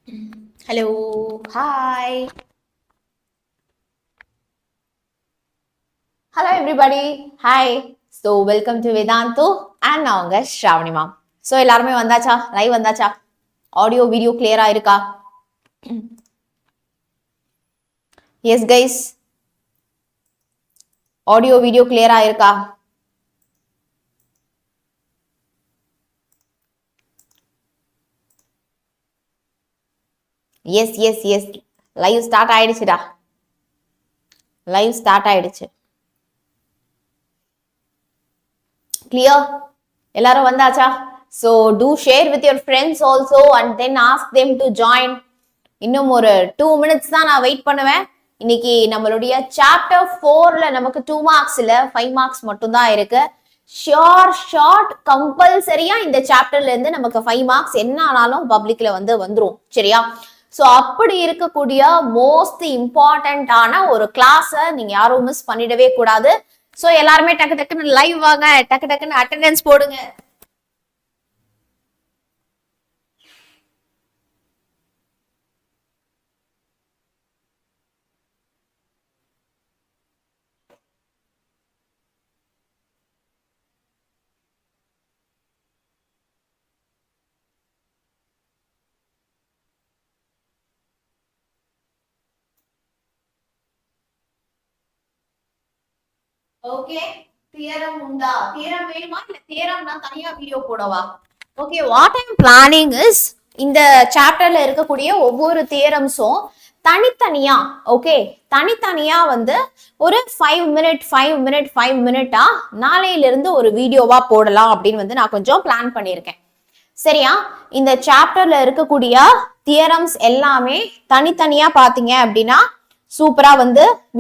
Hello, hi. Hello everybody, hi. So welcome to Vedantu and நான் உங்க Shravanee ma'am. So எல்லாருமே வந்தாச்சா? Live வந்தாச்சா? ஆடியோ வீடியோ கிளியரா இருக்கா? Yes guys. ஆடியோ வீடியோ கிளியரா இருக்கா? Yes. லைவ் ஸ்டார்ட் ஆயிடுச்சுடா. லைவ் ஸ்டார்ட் ஆயிடுச்சு. Clear? எல்லாரும் வந்தாச்சா? So do share with your friends also and then ask them to join. இன்னும் ஒரு 2 minutes தான் நான் வெயிட் பண்ணுவேன். இன்னைக்கு நம்மளுடைய chapter 4ல நமக்கு 2 marks இல்ல 5 marks மட்டும் தான் இருக்கு. ஷார்ட் கம்பல்சரியா இந்த சாப்டர்ல இருந்து நமக்கு 5 marks என்ன ஆனாலும் பப்ளிக்ல வந்துரும் சரியா? சோ அப்படி இருக்கக்கூடிய மோஸ்ட் இம்பார்ட்டன்டான ஒரு கிளாஸ நீங்க யாரும் மிஸ் பண்ணிடவே கூடாது. சோ எல்லாருமே டக்கு டக்குன்னு லைவ் வாங்க, டக்கு டக்குன்னு அட்டெண்டன்ஸ் போடுங்க. ஓகே, தியரம் உண்டா? தியரம் வேணுமா இல்ல தியரம் நான் தனியா வீடியோ போடவா? Okay, what I'm planning is இந்த சாப்டர்ல இருக்கக்கூடிய ஒவ்வொரு தியரம்ஸும் தனித்தனியா தனித்தனியா ஒரு 5 மினிட்டா நாளையில இருந்து ஒரு வீடியோவா போடலாம் அப்படின்னு நான் கொஞ்சம் பிளான் பண்ணியிருக்கேன் சரியா? இந்த சாப்டர்ல இருக்கக்கூடிய தியரம்ஸ் எல்லாமே தனித்தனியா பாத்தீங்க அப்படின்னா சூப்பரா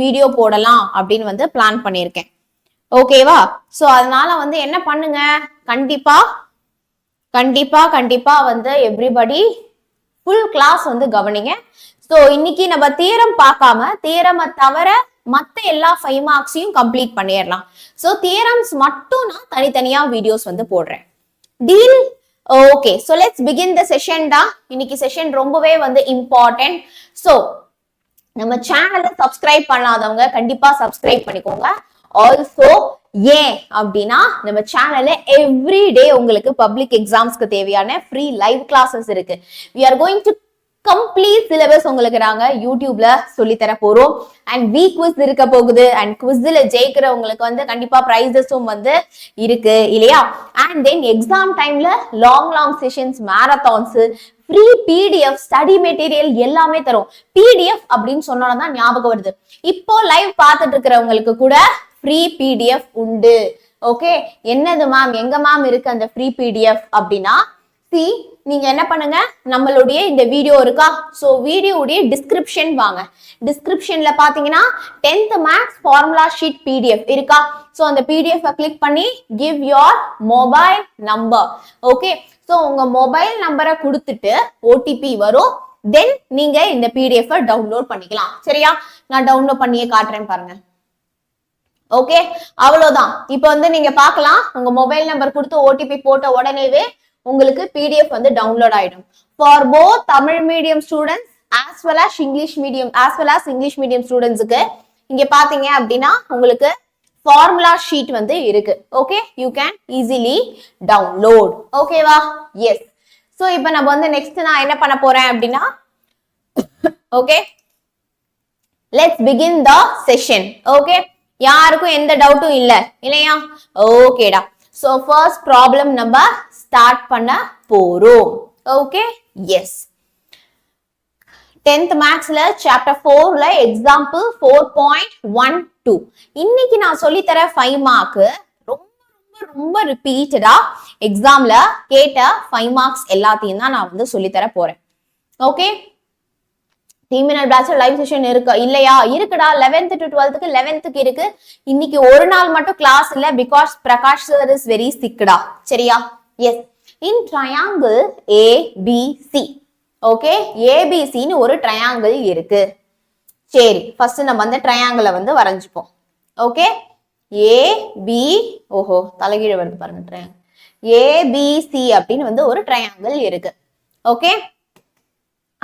வீடியோ போடலாம் அப்படின்னு பிளான் பண்ணியிருக்கேன் ஓகேவா? சோ அதனால என்ன பண்ணுங்க, கண்டிப்பா எவ்ரிபடி ஃபுல் கிளாஸ் கவனிங்க. சோ இன்னைக்கு நம்ம தியரம் பார்க்காம தியரமை தவிர மத்த எல்லா 5 மார்க்ஸையும் கம்ப்ளீட் பண்ணிடலாம். சோ தியரம்ஸ் மட்டும் நான் தனித்தனியா வீடியோஸ் போடுறேன். Deal? Okay, so let's begin the session டா. இன்னைக்கு செஷன் ரொம்பவே இம்பார்ட்டன்ட். சோ நம்ம சேனலை சப்ஸ்கிரைப் பண்ணாதவங்க கண்டிப்பா சப்ஸ்கிரைப் பண்ணிக்கோங்க. ஆல்சோ ஏன் அப்படின்னா நம்ம சேனல்ல எவ்ரிடே உங்களுக்கு பப்ளிக் எக்ஸாம்ஸ்க்கு தேவையான ஃப்ரீ லைவ் கிளாஸஸ் இருக்கு. we are going to complete syllabus உங்களுக்கு நாங்க யூடியூப்ல சொல்லி தர போறோம். அண்ட் வீக் குவிஸ் இருக்க போகுது. அண்ட் குவிஸ்ல ஜெயிக்கிறவங்களுக்கு கண்டிப்பா பிரைசஸும் இருக்கு இல்லையா? அண்ட் தென் எக்ஸாம் டைம்ல long sessions, marathons, free PDF, study material எல்லாமே தரும். பிடிஎஃப் அப்படின்னு சொன்னோம்னா ஞாபகம் வருது, இப்போ லைவ் பார்த்துட்டு இருக்கிறவங்களுக்கு கூட ஃப்ரீ பிடிஎஃப் உண்டு. ஓகே, என்னது மேம், எங்க மேம் இருக்கு அந்த ஃப்ரீ பிடிஎஃப் அப்படின்னா, நீங்க என்ன பண்ணுங்க, நம்மளுடைய இந்த வீடியோ இருக்கா, சோ வீடியோடைய டிஸ்கிரிப்ஷன் வாங்க. டிஸ்கிரிப்ஷன்ல பாத்தீங்கன்னா 10th maths formula sheet PDF இருக்கா? சோ அந்த பிடிஎஃப் கிளிக் பண்ணி give your mobile number. Okay, so உங்க மொபைல் நம்பரை கொடுத்துட்டு ஓடிபி வரும். தென் நீங்க இந்த பிடிஎஃப் டவுன்லோட் பண்ணிக்கலாம் சரியா? நான் டவுன்லோட் பண்ணியே காட்டுறேன் பாருங்க. ஓகே, அவ்வளவுதான். இப்போ நீங்க பார்க்கலாம், உங்க மொபைல் நம்பர் கொடுத்து ஓடிபி போட்ட உடனேவே உங்களுக்கு பிடிஎஃப் டவுன்லோட் ஆயிடும். For both Tamil medium students as well as English medium ஸ்டூடெண்ட்ஸ்க்கு இங்க பாத்தீங்க அப்படின்னா உங்களுக்கு ஃபார்முலா ஷீட் இருக்கு. Okay, you can easily download. ஓகேவா? எஸ். சோ இப்போ நம்ம நெக்ஸ்ட் நான் என்ன பண்ண போறேன் அப்படின்னா, okay let's begin the session. Okay, யாருக்கும் எந்த டவுட்டும் இல்லையா? ஓகேடா. சோ ஃபர்ஸ்ட் ப்ராப்ளம் நம்ம ஸ்டார்ட் பண்ண போறோம். Okay, yes. 10th மேத்ஸ்ல சாப்டர் 4ல எக்ஸாம்பிள் 4.12 இன்னைக்கு நான் சொல்லி தர 5 மார்க் ரொம்ப ரிப்பீட்டடா எக்ஸாம்ல கேட்ட 5 மார்க்ஸ் எல்லாத்தையும் தான் நான் சொல்லி தர போறேன். ஓகே, டீமினல் பேட்ச் லைவ் செஷன் இருக்கு இல்லையா? இருக்குடா. 11th to 12th 11th இருக்கு. இன்னைக்கு ஒரு நாள் மட்டும் கிளாஸ் இல்ல, because Prakash sir is very சிக்டா சரியா? Yes. In triangle ABC, okay, ஏபிசின்னு ஒரு ட்ரையாங்கிள் இருக்கு. சரி, ஃபர்ஸ்ட் நம்ம அந்த ட்ரையாங்கிளை வரைஞ்சுப்போம். ஓகே, ஏபி, ஓஹோ தலைகீழ வருது பாருங்க, ட்ரையாங்கிள் ஏபிசி அப்படின்னு ஒரு ட்ரையாங்கிள் இருக்கு. ஓகே,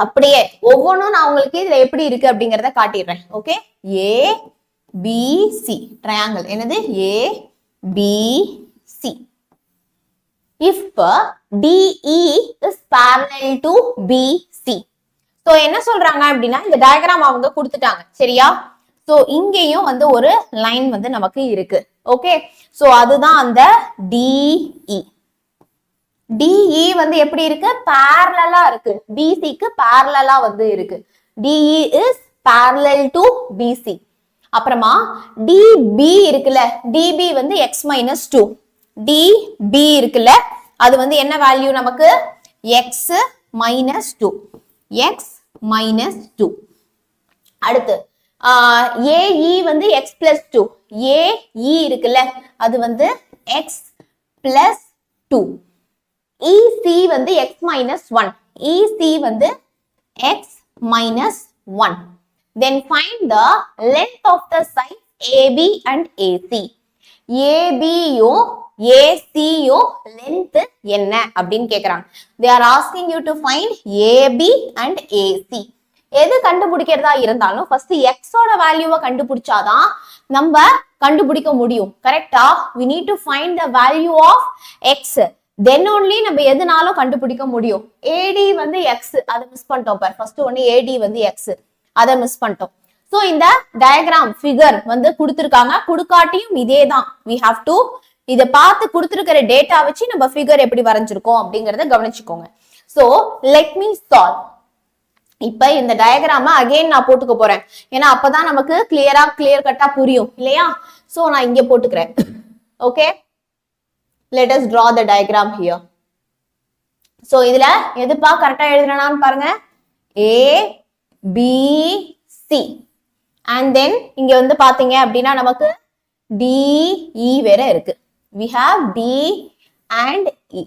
அப்படியே ஒவ்வொன்றும் நான் உங்களுக்கு இதுல எப்படி இருக்கு அப்படிங்கறத காட்டிடுறேன். ஓகே, ABC ட்ரையாங்கிள் என்னது ABC. If DE is parallel to BC. So என்ன சொல்றாங்க அப்படின்னா இந்த டயக்ராம் அவங்க கொடுத்துட்டாங்க சரியா. சோ இங்கேயும் வந்து ஒரு லைன் வந்து நமக்கு இருக்கு. ஓகே, சோ அதுதான் அந்த DE. DE வந்து எப்படி இருக்கு? parallel இருக்கு. BC க்கு parallel வந்து இருக்கு. DE is parallel to BC. அப்புறமா DB இருக்குல்ல, DB வந்து x minus 2. DB இருக்குல்ல, அது வந்து என்ன வேல்யூ நமக்கு? x minus 2. x minus 2. அடுத்து AE வந்து x plus 2. AE இருக்குல்ல, அது வந்து x plus 2. EC வந்து x minus 1. EC வந்து x minus 1. Then find the length of the sides AB and AC. AB yo AC yo length என்ன அப்படின்னு கேக்குறாங்க. They are asking you to find AB and AC. எது கண்டுபிடிக்கிறதா இருந்தாலும் first x ஓட வேல்யூவை கண்டுபிடிச்சாதான் நம்ம கண்டுபிடிக்க முடியும். கரெக்டா? We need to find the value of x. Then only நம்ம எதுனாலும் கண்டுபிடிக்க முடியும். AD வந்து x, அதை மிஸ் பண்ணிட்டோம் பார். ஃபர்ஸ்ட் ஒன்னு AD வந்து x, அதை மிஸ் பண்ணிட்டோம். சோ இந்த டயக்ராம் ஃபிகர் வந்து கொடுத்திருக்காங்க. கொடுக்காட்டியும் இதேதான். we have to இத பார்த்து கொடுத்திருக்கிற டேட்டா வச்சு நம்ம ஃபிகர் எப்படி வரைஞ்சிருக்கோம் அப்படிங்கறத கவனிச்சுக்கோங்க. So let me solve. இப்ப இந்த டயக்ராம அகைன் நான் போட்டுக்க போறேன். ஏன்னா அப்பதான் நமக்கு கிளியர் கட்டா புரியும் இல்லையா? சோ நான் இங்க போட்டுக்கிறேன். Okay, let us draw the diagram here. So இதுல எதுப்பா கரெக்டா எழுதுறேனான்னு பாருங்க. A B C and then இங்க வந்து பாத்தீங்க அப்படின்னா நமக்கு D E வேற இருக்கு. We have D and E.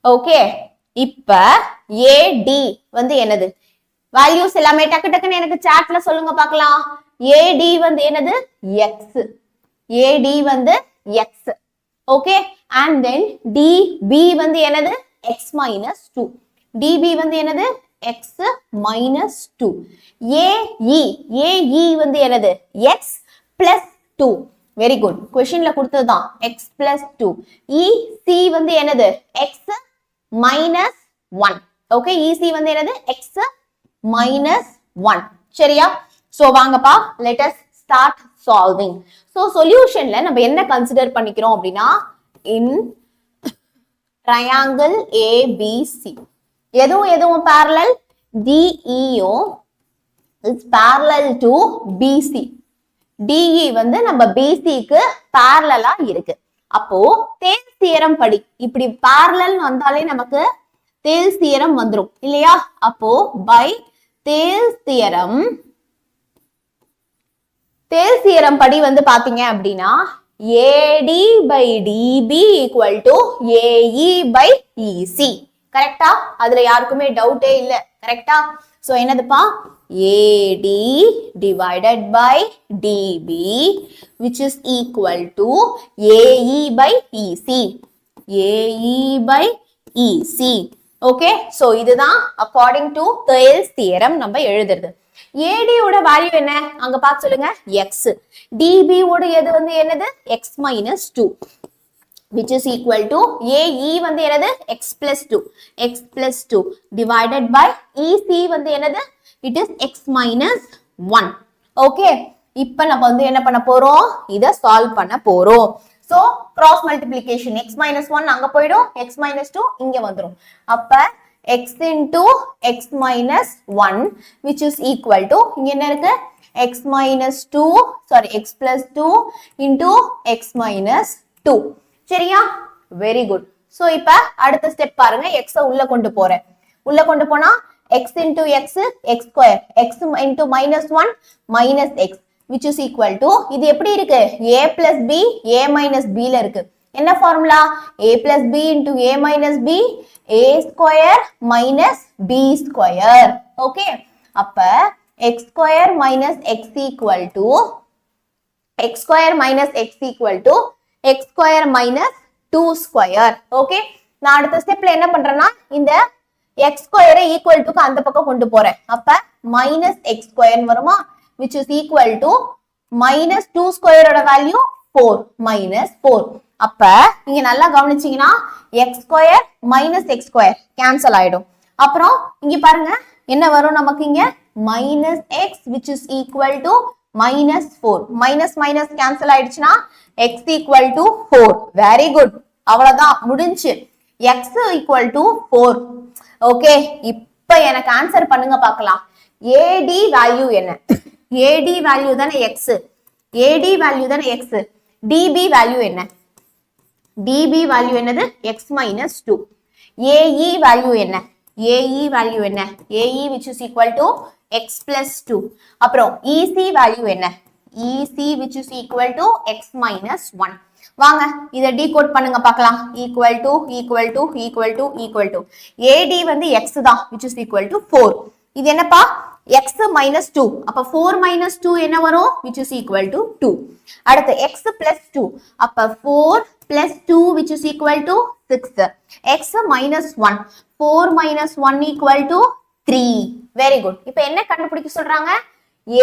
Okay, இப்ப AD வந்து என்னது? வேல்யூஸ் எல்லாமே டக்கு டக்குன்னு எனக்கு சாட்ல சொல்லுங்க பார்க்கலாம். AD வந்து என்னது? X. AD வந்து X. Okay, and then DB வந்து என்னது? X minus 2. DB வந்து என்னது? X minus 2. AE வந்து என்னது? X plus 2. Very good. Questionல கொடுத்ததுதான் x plus 2. EC வந்து என்னது? X minus 1. Okay, EC வந்து என்னது? X minus 1. சரியா? So வாங்கப்பா, let us start solving. So solutionல நம்ம என்ன கன்சிடர் பண்ணிக்கிறோம் அப்படின்னா in triangle ABC எதுவும் parallel, DE is parallel to BC. DE வந்து நம்ம BC க்கு parallel இருக்கு. அப்போ தேல்ஸ் தியரம் படி இப்படி parallel வந்தாலே நமக்கு தேல்ஸ் தியரம் வந்துரும் இல்லையா? அப்போ by தேல்ஸ் தியரம் படி வந்து பாத்தீங்க அப்படின்னா AD by DB equal to AE by EC. கரெக்டா? அதுல யாருக்குமே டவுட்டே இல்ல. கரெக்டா? சோ என்னதுப்பா? AD divided by DB which is equal to AE by EC. AE by EC. Okay, so இதுதான் according to Thales theorem நம்ம எழுதுறது. AD ஓட வேல்யூ என்ன? அங்க பார்த்து சொல்லுங்க. X. DB ஓட எது வந்து என்னது? X minus 2 which is equal to AE வந்து என்னது? X plus 2. X plus 2 divided by EC வந்து என்னது? It is X minus 1. Okay, இப்ப நம்ம வந்து என்ன பண்ண போறோம்? இத சால்வ் பண்ண போறோம். So cross multiplication x minus 1 அங்க போய்டும், x minus 2 இங்க வந்துரும். அப்ப x into x minus 1 which is equal to இங்க என்ன இருக்கு? x minus 2 sorry x plus 2 into x minus 2. சரியா? Very good. So இப்ப அடுத்த ஸ்டெப் பாருங்க. x உள்ள கொண்டு போறேன். உள்ள கொண்டு போனா x into x x square, x into minus 1 minus x which is equal to இது எப்படி இருக்கு? a plus b a minus b ல இருக்கு. என்ன formula? a plus b into a minus b a square minus b square. Okay, அப்ப x square minus x equal to x square minus x equal to x square minus 2 square. Okay, நான் அடுத்த ஸ்டெப்ல என்ன பண்றேன்னா இந்த X ஸ்கொயரை equal டுக்கு அந்த பக்கம் கொண்டு போறேன். அப்ப மைனஸ் எக்ஸ் ஸ்கொயர் வருமா, which is equal to minus 2 ஸ்கொயரோட வேல்யூ 4 மைனஸ் 4. அப்ப இங்க நல்லா கவனிச்சீங்கன்னா X square minus X square cancel ஆயிடும். அப்புறம் இங்க பாருங்க என்ன வரும் நமக்கு, இங்க minus X which is equal to minus 4. Minus minus cancel ஆயிடுச்சுன்னா X equal to 4. Very good, அவ்வளவுதான் முடிஞ்சு. X equal to 4. ஓகே, இப்ப எனக்கு ஆன்சர் பண்ணுங்க பார்க்கலாம். ஏடி வேல்யூ என்ன? ஏடி வேல்யூ தானே எக்ஸ், ஏடி வேல்யூ தானே எக்ஸ். டிபி வேல்யூ என்ன? டிபி வேல்யூ என்னது? X minus 2. ஏஇ வேல்யூ என்ன? ஏஇ வேல்யூ என்ன? AE which is equal to x plus 2. அப்புறம் இசி வேல்யூ என்ன? EC which is equal to x minus 1. வாங்க இத டீகோட் பண்ணுங்க பார்க்கலாம். equal to equal to equal to equal to AD வந்து x தான் which is equal to 4. இது என்னப்பா? x minus 2. அப்ப 4 minus 2 என்ன வரும்? which is equal to 2. அடுத்து x plus 2. அப்ப 4 plus 2 which is equal to 6. x minus 1. 4 minus 1 equal to 3. Very good. இப்ப என்ன கண்டுபிடிக்க சொல்றாங்க?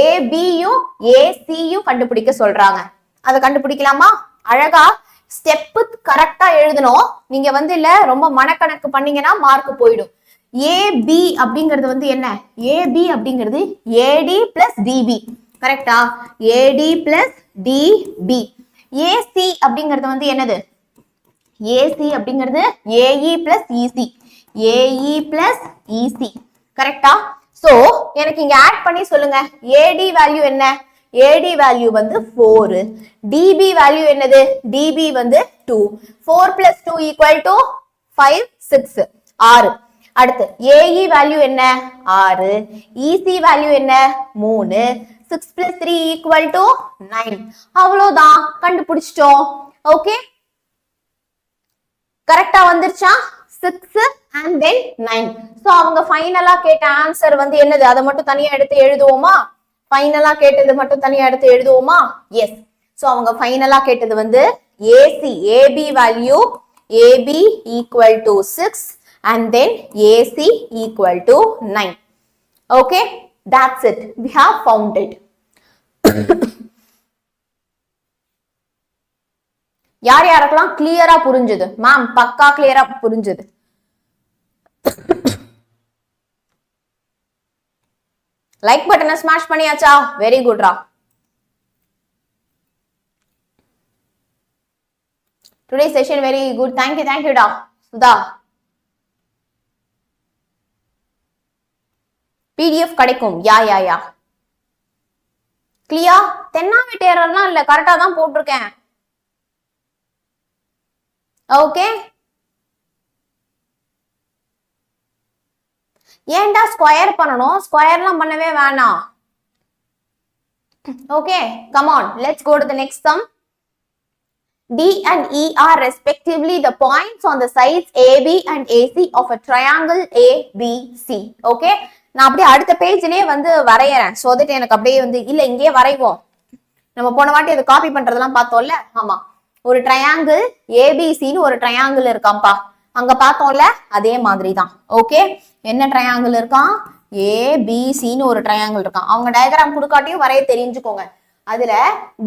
ABயும் ACயும் கண்டுபிடிக்க சொல்றாங்க. அத கண்டுபிடிக்கலாமா? அழகா ஸ்டெப் கரெக்டா எழுதணும். நீங்க வந்து இல்ல ரொம்ப மனக்கணக்கு பண்ணீங்கன்னா மார்க் போயிடும். AB அப்படிங்கிறது வந்து என்ன? AB அப்படிங்கிறது AD plus DB. கரெக்டா? AD plus DB. AC அப்படிங்கிறது வந்து என்னது? AC அப்படிங்கிறது AE plus EC. AE plus EC. கரெக்டா? சோ எனக்கு இங்க ஆட் பண்ணி சொல்லுங்க. AD வேல்யூ என்ன? AD வேல்யூ வந்து 4. DB வேல்யூ என்னது? DB வந்து 2. 4 plus 2 equal to 5, 6. 6. அடுத்து AE வேல்யூ என்ன? 6. EC வேல்யூ என்ன? 3. 6 plus 3 equal to 9. அவ்வளவுதான், கண்டுபிடிச்சிட்டோம். ஓகே, கரெக்டா வந்துருச்சா? 6 and then 9. சோ அவங்க ஃபைனலா கேட்ட ஆன்சர் வந்து என்னது? அதை மட்டும் தனியா எடுத்து எழுதுவோமா? ஃபைனலா கேட்டது மட்டும் தனியா எடுத்து எழுதுவோமா? எஸ். சோ அவங்க ஃபைனலா கேட்டது வந்து AC, AB value AB equal to 6 and then AC equal to 9. Okay, that's it. We have found it. யார் யாருக்கெல்லாம் கிளியரா புரிஞ்சது? மேம் பக்கா கிளியரா புரிஞ்சது. லைக் பட்டனை ஸ்மாஷ் பண்ணியாச்சா? வெரி குட்ரா. Today session very good. Thank you டா சுதா. PDF கிடைக்கும். யா கிளியர். தென்னாவெட்டேரர்லாம் இல்ல, கரெக்டா தான் போட்டிருக்கேன். ஓகே, ஏன்டா ஸ்கொயர் பண்ணணும்? ஸ்கொயர்லாம் பண்ணவே வேணாம். Okay, come on, let's go to the next sum. D and E are respectively the points on the sides AB and AC of a triangle ABC. Okay, நான் அப்படியே அடுத்த பேஜ்லயே வந்து வரையறேன். சோ தட் எனக்கு அப்படியே வந்து இல்ல இங்கேயே வரைவோம். நம்ம போன வாட்டி அதை காப்பி பண்றதெல்லாம் பார்த்தோம்ல. ஆமா, ஒரு ட்ரையாங்கிள் ஏபிசின்னு ஒரு ட்ரையாங்கிள் இருக்காம்பா. அங்க பார்த்தோம்ல, அதே மாதிரி தான். ஓகே, என்ன ட்ரையாங்கிள் இருக்கான்? ஏபிசின்னு ஒரு ட்ரையாங்கிள் இருக்கான். அவங்க டயக்ராம் கொடுக்காட்டியும் வரைய தெரிஞ்சுக்கோங்க. அதுல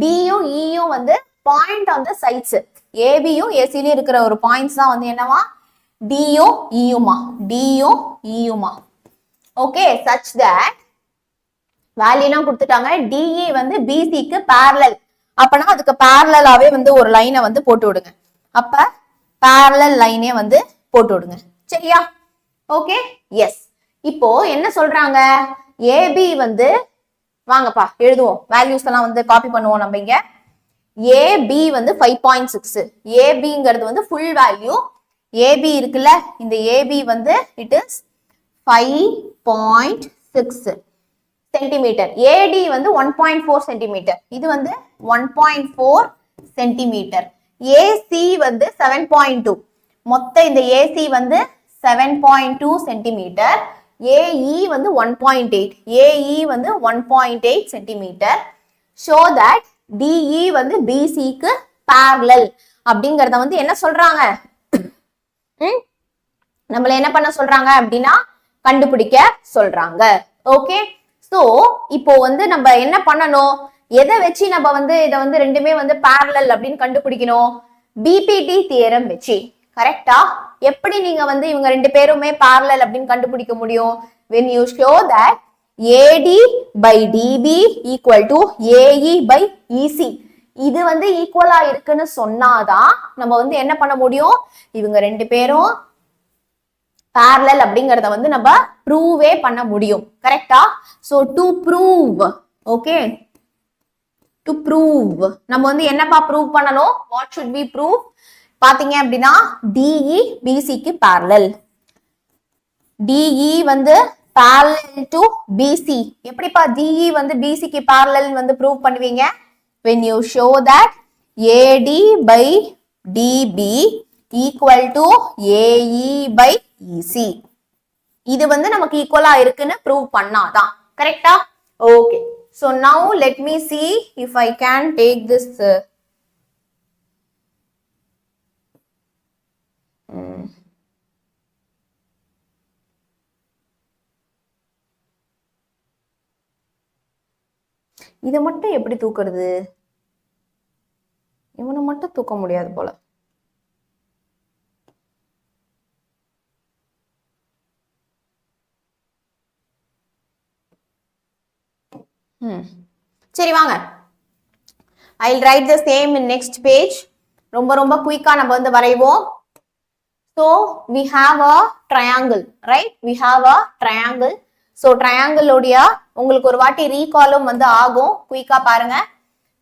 டியும் இயும் வந்து பாயிண்ட் ஆன் த சைட்ஸ். ஏபியும் ஏசிலயும் இருக்கிற ஒரு பாயிண்ட்ஸ் தான் வந்து என்னவா? டியும் இயுமா, டியும் இயுமா. ஓகே, சச் தட் வேல்யூலாம் கொடுத்துட்டாங்க. டிஇ வந்து பிசிக்கு பேரலல். அப்பனா அதுக்கு பேரலாவே வந்து ஒரு லைனை வந்து போட்டு விடுங்க. அப்ப பேரலல் லைனே வந்து போட்டு விடுங்க. சரியா? Okay, yes. இப்போ என்ன சொல்றாங்க? ஏபி வந்து வாங்கப்பா எழுதுவோம். வேல்யூஸ் எல்லாம் வந்து காப்பி பண்ணுவோம் நம்ம இங்க. ஏபி வந்து 5.6. ஏபிங்கிறது வந்து ஃபுல் வேல்யூ. ஏபி இருக்குல்ல, இந்த ஏபி வந்து இட் இஸ் 5.6 சென்டிமீட்டர். ஏடி வந்து 1.4 சென்டிமீட்டர். இது வந்து 1.4 சென்டிமீட்டர். ஏசி வந்து 7.2. மொத்த இந்த ஏசி வந்து 7.2 சென்டிமீட்டர். ஏஇ வந்து 1.8. ஏஇ வந்து 1.8 சென்டிமீட்டர். ஷோ தட் டிஇ வந்து பிசிக்கு பேரலல் அப்படிங்கறத வந்து என்ன சொல்றாங்க? நம்மள என்ன பண்ண சொல்றாங்க அப்படின்னா கண்டுபிடிக்க சொல்றாங்க. ஓகே, சோ இப்போ வந்து நம்ம என்ன பண்ணணும், எதை வச்சு நம்ம வந்து இதை வந்து ரெண்டுமே வந்து parallel அப்படின்னு கண்டுபிடிக்கணும், பிபிடி தியரம் வச்சு. கரெக்டா? எப்படி நீங்க வந்து இவங்க ரெண்டு பேருமே parallel அப்படின்னு கண்டுபிடிக்க முடியும்? when you show that AD by DB equal to AE by EC, இது வந்து ஈக்குவலா இருக்குன்னு சொன்னாதான் நம்ம வந்து என்ன பண்ண முடியும், இவங்க ரெண்டு பேரும் parallel அப்படிங்கறத வந்து நம்ம ப்ரூவே பண்ண முடியும். கரெக்டா? So to prove, okay, to prove நம்ம வந்து என்னப்பா ப்ரூவ் பண்ணணும், வாட் ஷுட் வி ப்ரூவ் பாத்தீங்க அப்படின்னா DE BC க்கு parallel, DE வந்து parallel to BC. எப்படிப்பா DE வந்து BC க்கு parallel வந்து ப்ரூவ் பண்ணுவீங்க, when you show that AD by DB equal to AE by EC, இது வந்து நமக்கு ஈக்குவலா இருக்குன்னு ப்ரூவ் பண்ணாதான். கரெக்டா? Okay, so now let me see if I can take this இதை மட்டும் எப்படி தூக்குறது, இவனை மட்டும் தூக்க முடியாது போல. சரி வாங்க, I'll write the same in next page. ரொம்ப ரொம்ப குயிக்கா நம்ம வந்து வரைவோம். So we have a triangle, right? We have a triangle. So triangle உடைய உங்களுக்கு ஒரு வாட்டி ரீகாலும் வந்து ஆகும். குயிக்கா பாருங்க,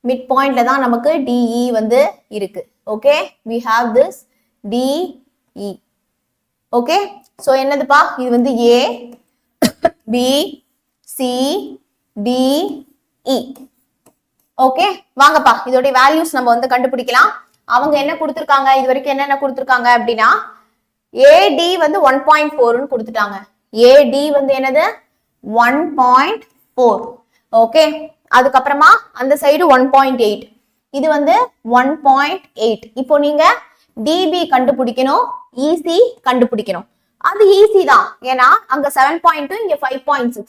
மிட் பாயிண்ட்ல தான் நமக்கு DE வந்து இருக்கு. Okay, we have this DE. Okay, so என்னதுப்பா, இது வந்து A B C D E. Okay, வாங்கப்பா இதோட வேல்யூஸ் நம்ம வந்து கண்டுபிடிக்கலாம். அவங்க என்ன கொடுத்திருக்காங்க, இது வரைக்கும் என்னென்ன கொடுத்திருக்காங்க அப்படின்னா AD வந்து 1.4 கொடுத்துட்டாங்க. AD வந்து என்னது 1.4. ஓகே, அதுக்கப்புறமா அந்த சைடு 1.8, இது வந்து 1.8. இப்போ நீங்க DB கண்டுபிடிக்கணும், EC கண்டுபிடிக்கணும். அது ஈஸி தான், ஏன்னா அங்க 7.2 இங்க 5.6.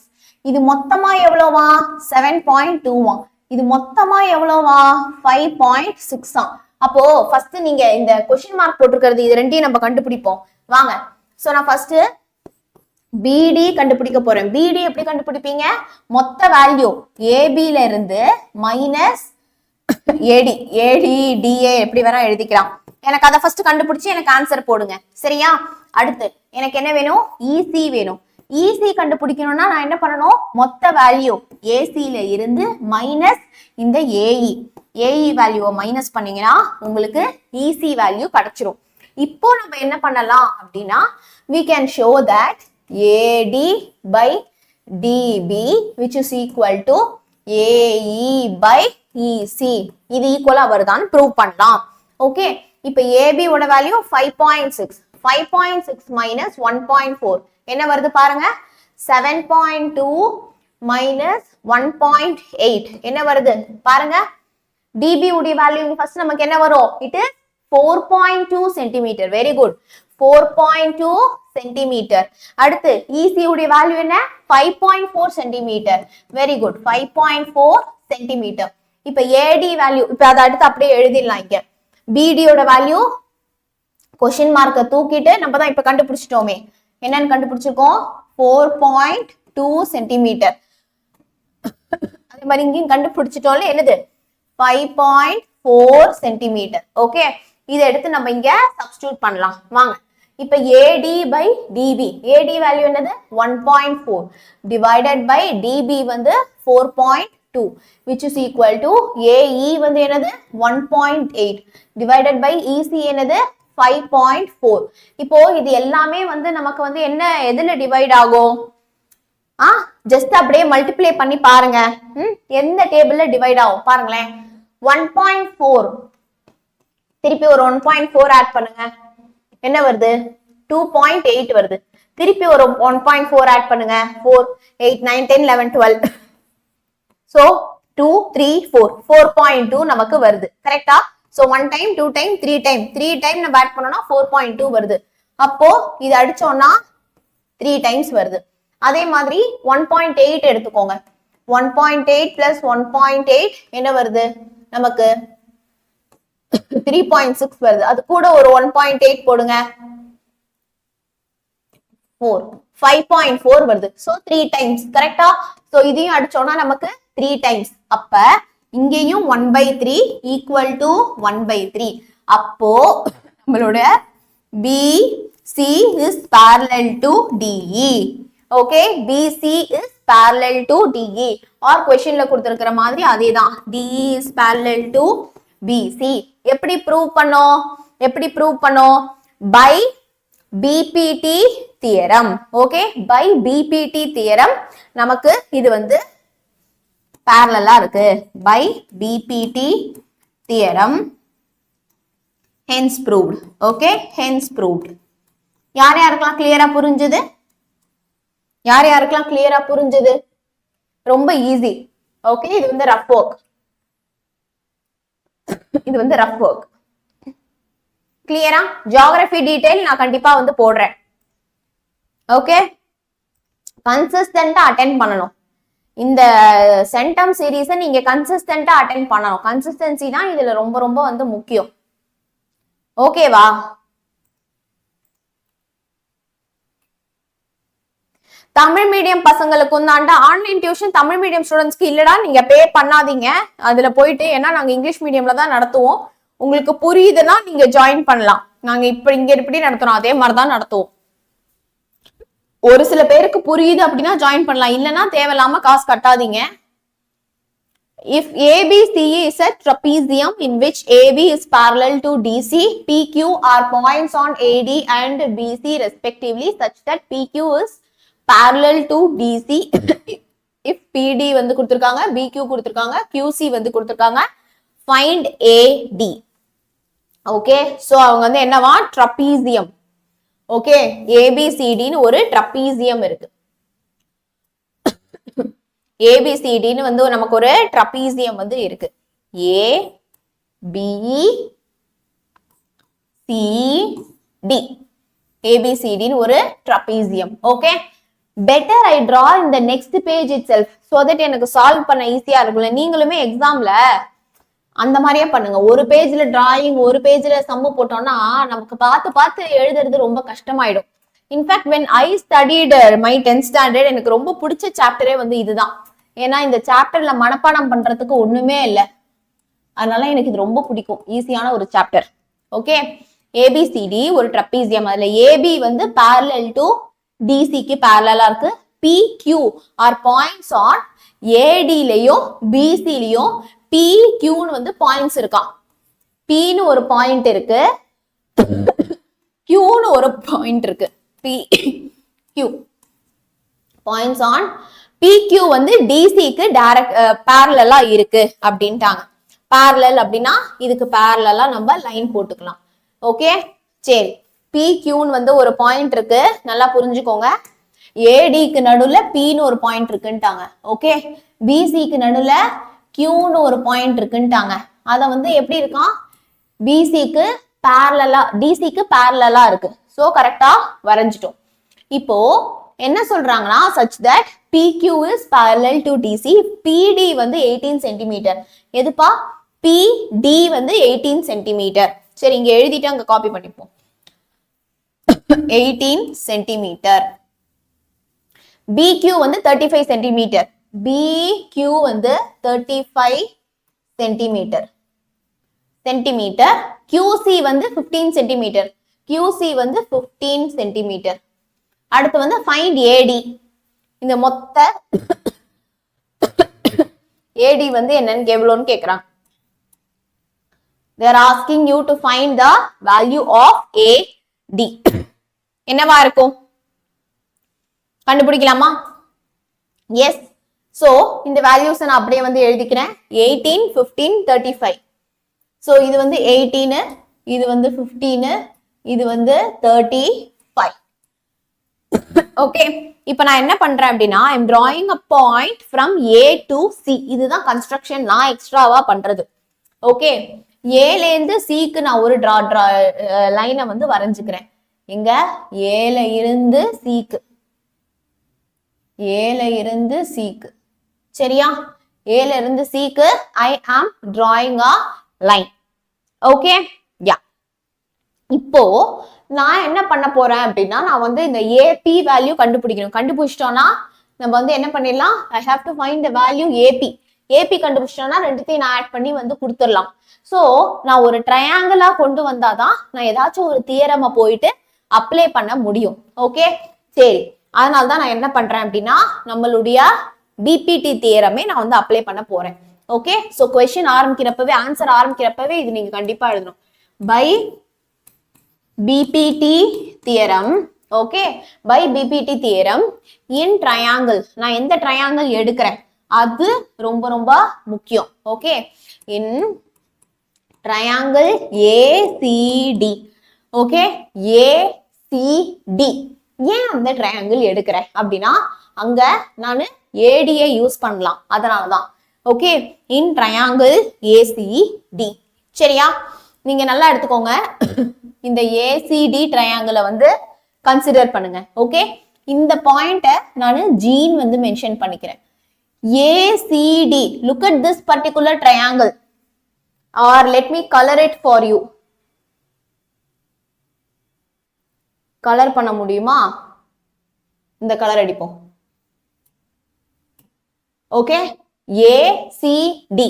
இது மொத்தமா எவ்வளவா 7.2. இது மொத்தமா எவ்வளவா 5.6. அப்போ ஃபர்ஸ்ட் நீங்க இந்த क्वेश्चन மார்க் போட்டுக்கிறது இது ரெண்டையும் நம்ம கண்டுபிடிப்போம் வாங்க. சோ நான் ஃபர்ஸ்ட் BD கண்டுபிடிக்க போறேன். BD எப்படி கண்டுபிடிப்பீங்க, மொத்த வேல்யூ AB ல இருந்து மைனஸ் AD, AD DA எப்படி வேணா எழுதிக்கலாம். எனக்கு அதை ஃபர்ஸ்ட் கண்டுபிடிச்சு எனக்கு ஆன்சர் போடுங்க, சரியா? அடுத்து எனக்கு என்ன வேணும், EC வேணும். EC கண்டுபிடிக்கணும்னா நான் என்ன பண்ணணும், மொத்த வேல்யூ AC ல இருந்து மைனஸ் இந்த AE வேல்யூவை மைனஸ் பண்ணீங்கன்னா உங்களுக்கு EC வேல்யூ கிடைச்சிரும். இப்போ நம்ம என்ன பண்ணலாம் அப்படின்னா we can show that AD by DB which is equal to AE by EC, இது ஈக்குவலா வருதான்னு ப்ரூவ் பண்ணலாம். ஓகே, இப்போ AB ஓட வேல்யூ 5.6, 5.6 minus 1.4 என்ன வருது பாருங்க, 7.2 minus 1.8 என்ன வருது பாருங்க. DB உடைய வேல்யூ ஃபர்ஸ்ட் நமக்கு என்ன வரும், it is 4.2 centimeter. Very good, 4.2 centimeter. அடுத்து EC உடைய வேல்யூ என்ன, 5.4 centimeter. Very good, 5.4 centimeter. இப்போ AD வேல்யூ இப்போ அதை அடுத்து அப்படியே எழுதிடலாம். இங்க BD ஓட வேல்யூ क्वेश्चन மார்க்க தூக்கிட்டு நம்ம தான் இப்ப கண்டுபிடிச்சிட்டோமே, என்னன்னு கண்டுபிடிச்சிருக்கோம் 4.2 சென்டிமீட்டர். அதே மாதிரி இங்கேயும் கண்டுபிடிச்சிட்டோம்ல, என்னது 5.4 சென்டிமீட்டர். ஓகே, இதை எடுத்து நம்ம இங்க சப்ஸ்டிடியூட் பண்ணலாம் வாங்க. இப்ப AD by DB, AD value என்னது 1.4 டிவைடட் பை DB வந்து 4.2 which is equal to AE வந்து என்னது 1.8 divided by EC என்னது 5.4. இப்போ இது எல்லாமே வந்து நமக்கு வந்து என்ன எதுல டிவைட் ஆகும், ஜஸ்ட் அப்படியே மல்டிப்ளை பண்ணி பாருங்க, எந்த டேபிள்ல டிவைட் ஆகும் பாருங்களேன். 1.4 திருப்பி ஒரு 1.4 ஆட் பண்ணுங்க, என்ன வருது 2.8 வருது. திருப்பி ஒரு 1.4 ஆட் பண்ணுங்க, 4 8 9 10 11 12. So 2 3 4 4.2 நமக்கு வருது. கரெக்டா? So 1 time 2 time 3 time நம்ம ஆட் பண்ணோம்னா 4.2 வருது. அப்போ இது அடிச்சோம்னா 3 டைம்ஸ் வருது. அதே மாதிரி 1.8 எடுத்துக்கோங்க. 1.8 plus 1.8 என்ன வருது நமக்கு 3.6 வருது. அது கூட ஒரு 1.8 போடுங்க 4 5.4 வருது. சோ 3 டைம்ஸ் கரெக்டா. சோ இதையும் அடிச்சோம்னா நமக்கு 3 டைம்ஸ். அப்ப இங்கேயும் 1/3 ஈக்குவல் டு 1/3. அப்போ நம்மளோட BC is parallel to DE. Okay, BC is parallel to DE. or questionல கொடுத்திருக்கிற மாதிரி அதேதான். DE is parallel to BC. எப்படி ப்ரூவ் பண்ணோம்? by BPT theorem. Okay, by BPT theorem நமக்கு இது வந்து parallel இருக்கு. by BPT theorem hence proved. Okay, hence proved. யாருக்கெல்லாம் கிளியரா புரிஞ்சது? ரொம்ப ஈஸி. ஓகே, இது வந்து ரஃப் ஒர்க். கிளியரா? ஜியோகிராஃபி டீடைல் நான் கண்டிப்பா வந்து போடுறேன். ஓகே, கன்சிஸ்டன்ட்டா அட்டெண்ட் பண்ணணும். இந்த சென்டம் சீரீஸை நீங்க கன்சிஸ்டன்ட்டா அட்டெண்ட் பண்ணணும். கன்சிஸ்டன்சி தான் இதுல ரொம்ப ரொம்ப வந்து முக்கியம். ஓகேவா? தமிழ் மீடியம் பசங்களுக்கும் தாண்டா ஆன்லைன் டியூஷன். தமிழ் மீடியம் ஸ்டூடெண்ட்ஸ்க்கு இல்லடா, நீங்க பே பண்ணாதீங்க அதுல போயிட்டு. ஏன்னா நாங்க இங்கிலீஷ் மீடியம்ல தான் நடத்துவோம். உங்களுக்கு புரியுதுன்னா நீங்க ஜாயின் பண்ணலாம். நாங்க இங்க எப்படி நடத்துறோம் அதே மாதிரிதான் நடத்துவோம். ஒரு சில பேருக்கு புரியுது அப்படின்னா ஜாயின் பண்ணலாம், இல்லைன்னா தேவையில்லாம காசு கட்டாதீங்க. If ABCE is a trapezium in which AB is parallel to DC, PQ are points on AD and BC respectively such that PQ is parallel to DC. If PD வந்து கொடுத்திருக்காங்க, BQ கொடுத்திருக்காங்க, QC வந்து கொடுத்திருக்காங்க, find AD. Okay, so அவங்க வந்து என்னவா trapezium. Okay, ABCD ன்னு ஒரு trapezium இருக்கு. ABCD ன்னு வந்து நமக்கு ஒரு trapezium வந்து இருக்கு. A B C D ABCD ன்னு ஒரு trapezium. Okay, better I draw in the next page itself so that எனக்கு சால்வ் பண்ண ஈஸியா இருக்கும்ல. நீங்களுமே எக்ஸாம்ல அந்த மாதிரியே பண்ணுங்க. ஒரு பேஜ்ல டிராயிங், ஒரு பேஜ்ல சம்மு போட்டோம்னா நமக்கு பார்த்து எழுதுறது ரொம்ப கஷ்டமாயிடும். In fact when I studied my 10th standard எனக்கு ரொம்ப பிடிச்ச சாப்டரே வந்து இதுதான். ஏன்னா இந்த சாப்டர்ல மனப்பாடம் பண்றதுக்கு ஒண்ணுமே இல்லை. அதனால எனக்கு இது ரொம்ப பிடிக்கும். ஈஸியான ஒரு சாப்டர். ஓகே, ABCD ஒரு trapezium. அதுல AB வந்து parallel to DC க்கு parallel இருக்கு. PQ are points on AD லயும் BC லயும் PQ ன்னு வந்து பாயிண்ட்ஸ் இருக்கான். P ன்னு ஒரு பாயிண்ட் இருக்கு, Q ன்னு ஒரு பாயிண்ட் இருக்கு. PQ பாயிண்ட்ஸ் ஆன் PQ வந்து DC க்கு டைரக்ட் parallel இருக்கு அப்படின்ட்டாங்க. parallel அப்படின்னா இதுக்கு parallel நம்ம லைன் போட்டுக்கலாம். ஓகே, சரி. PQ ன்னு வந்து ஒரு பாயிண்ட் இருக்கு, நல்லா புரிஞ்சுக்கோங்க. AD க்கு நடுவுல P ன்னு ஒரு பாயிண்ட் இருக்குன்ட்டாங்க. ஓகே, BC க்கு நடுவுல Q ன்னு ஒரு பாயிண்ட் இருக்குன்ட்டாங்க. அத வந்து எப்படி இருக்கான், BC க்கு parallel DC க்கு parallel இருக்கு. சோ கரெக்டா வரைஞ்சிட்டோம். இப்போ என்ன சொல்றாங்கன்னா such that PQ is parallel to DC, PD வந்து 18 சென்டிமீட்டர். எதுப்பா? PD வந்து 18 சென்டிமீட்டர். சரி, இங்க எழுதிட்டு அங்க காப்பி பண்ணிப்போம். 18 சென்டிமீட்டர். BQ வந்து 35 சென்டிமீட்டர். BQ வந்து 35 சென்டிமீட்டர். QC வந்து 15 சென்டிமீட்டர். QC வந்து 15 சென்டிமீட்டர். அடுத்து வந்து find AD. இந்த மொத்த AD வந்து என்னன்னு எவ்வளோன்னு கேக்குறாங்க. They are asking you to find the value of AD. என்னவா இருக்கும் கண்டுபிடிக்கலாமா? எஸ். சோ இந்த வேல்யூஸ் நான் அப்படியே வந்து எழுதிக்கிறேன். 18, 15, 35. சோ இது வந்து 18, இது வந்து 15, இது வந்து 35. ஓகே, இப்போ நான் என்ன பண்றேன் அப்படின்னா I am drawing a point from A to C. இதுதான் கன்ஸ்ட்ரக்ஷன் நான் எக்ஸ்ட்ராவா பண்றது. ஓகே, A ல இருந்து C க்கு நான் ஒரு லைனை வந்து வரைஞ்சுக்கிறேன். எங்க ஏல இருந்து சிக்கு, ஏல இருந்து சிக்கு. சரியா? ஏல இருந்து சிக்கு I am drawing a line. Okay yeah. இப்போ நான் என்ன பண்ண போறேன் அப்படின்னா நான் வந்து இந்த AP வேல்யூ கண்டுபிடிக்கணும். கண்டுபிடிச்சிட்டோம்னா நம்ம வந்து என்ன பண்ணிடலாம், I have to find the value AP. AP கண்டுபிடிச்சிட்டோம்னா ரெண்டுத்தையும் நான் ஆட் பண்ணி வந்து கொடுத்துடலாம். ஸோ நான் ஒரு ட்ரையாங்கிளா கொண்டு வந்தாதான் நான் ஏதாச்சும் ஒரு தியரமை போயிட்டு அப்ளை பண்ண முடியும். ஓகே சரி, அதனால தான் நான் என்ன பண்றேன் அப்படின்னா நம்மளுடைய பிபிடி தியரமே நான் வந்து அப்ளை பண்ண போறேன். ஓகே ஸோ கொஸ்டின் ஆரம்பிக்கிறப்பவே ஆன்சர் ஆரம்பிக்கிறப்பவே இது நீங்க கண்டிப்பா எழுதணும். By BPT theorem, okay by BPT theorem in triangle, நான் எந்த ட்ரையாங்கிள் எடுக்கிறேன் அது ரொம்ப ரொம்ப முக்கியம். Okay in triangle ACD. Okay ACD ஏன் அந்த ட்ரையாங்கிள் எடுக்கிறேன் அப்படின்னா அங்க நான் ஏடியை யூஸ் பண்ணலாம், அதனாலதான். Okay in triangle ACT. சரியா? நீங்க நல்லா எடுத்துக்கோங்க, இந்த ஏசிடி ட்ரையாங்கிளை வந்து கன்சிடர் பண்ணுங்க. ஓகே இந்த பாயிண்ட்டை நான் ஜீன் வந்து மென்ஷன் பண்ணிக்கிறேன். ACD, look at this particular triangle, or let me color it for you. Colour பண்ண முடியுமா? இந்த கலர் அடிப்போம். Okay ACD.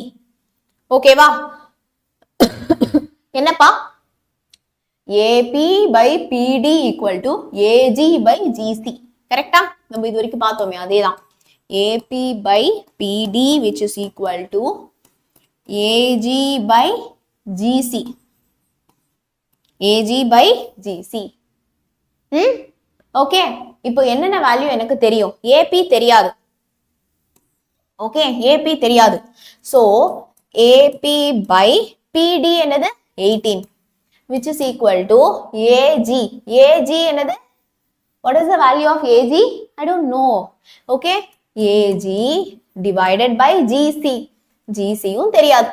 ஓகேவா? என்னப்பா AB by BD equal to AG by GC. கரெக்டா? நம்ம இது வரைக்கும் பார்த்தோமே அதேதான். AB by BD which is equal to AG by GC. AG by GC. Okay இப்போ என்னென்ன வேல்யூ எனக்கு தெரியும்? AP தெரியாது. ஓகே AP தெரியாது. ஸோ AP by PD என்னது 18 which is equal to AG. AG என்னது? What is the value of AG? I don't know. Okay AG divided by GC. ஜிசியும் தெரியாது.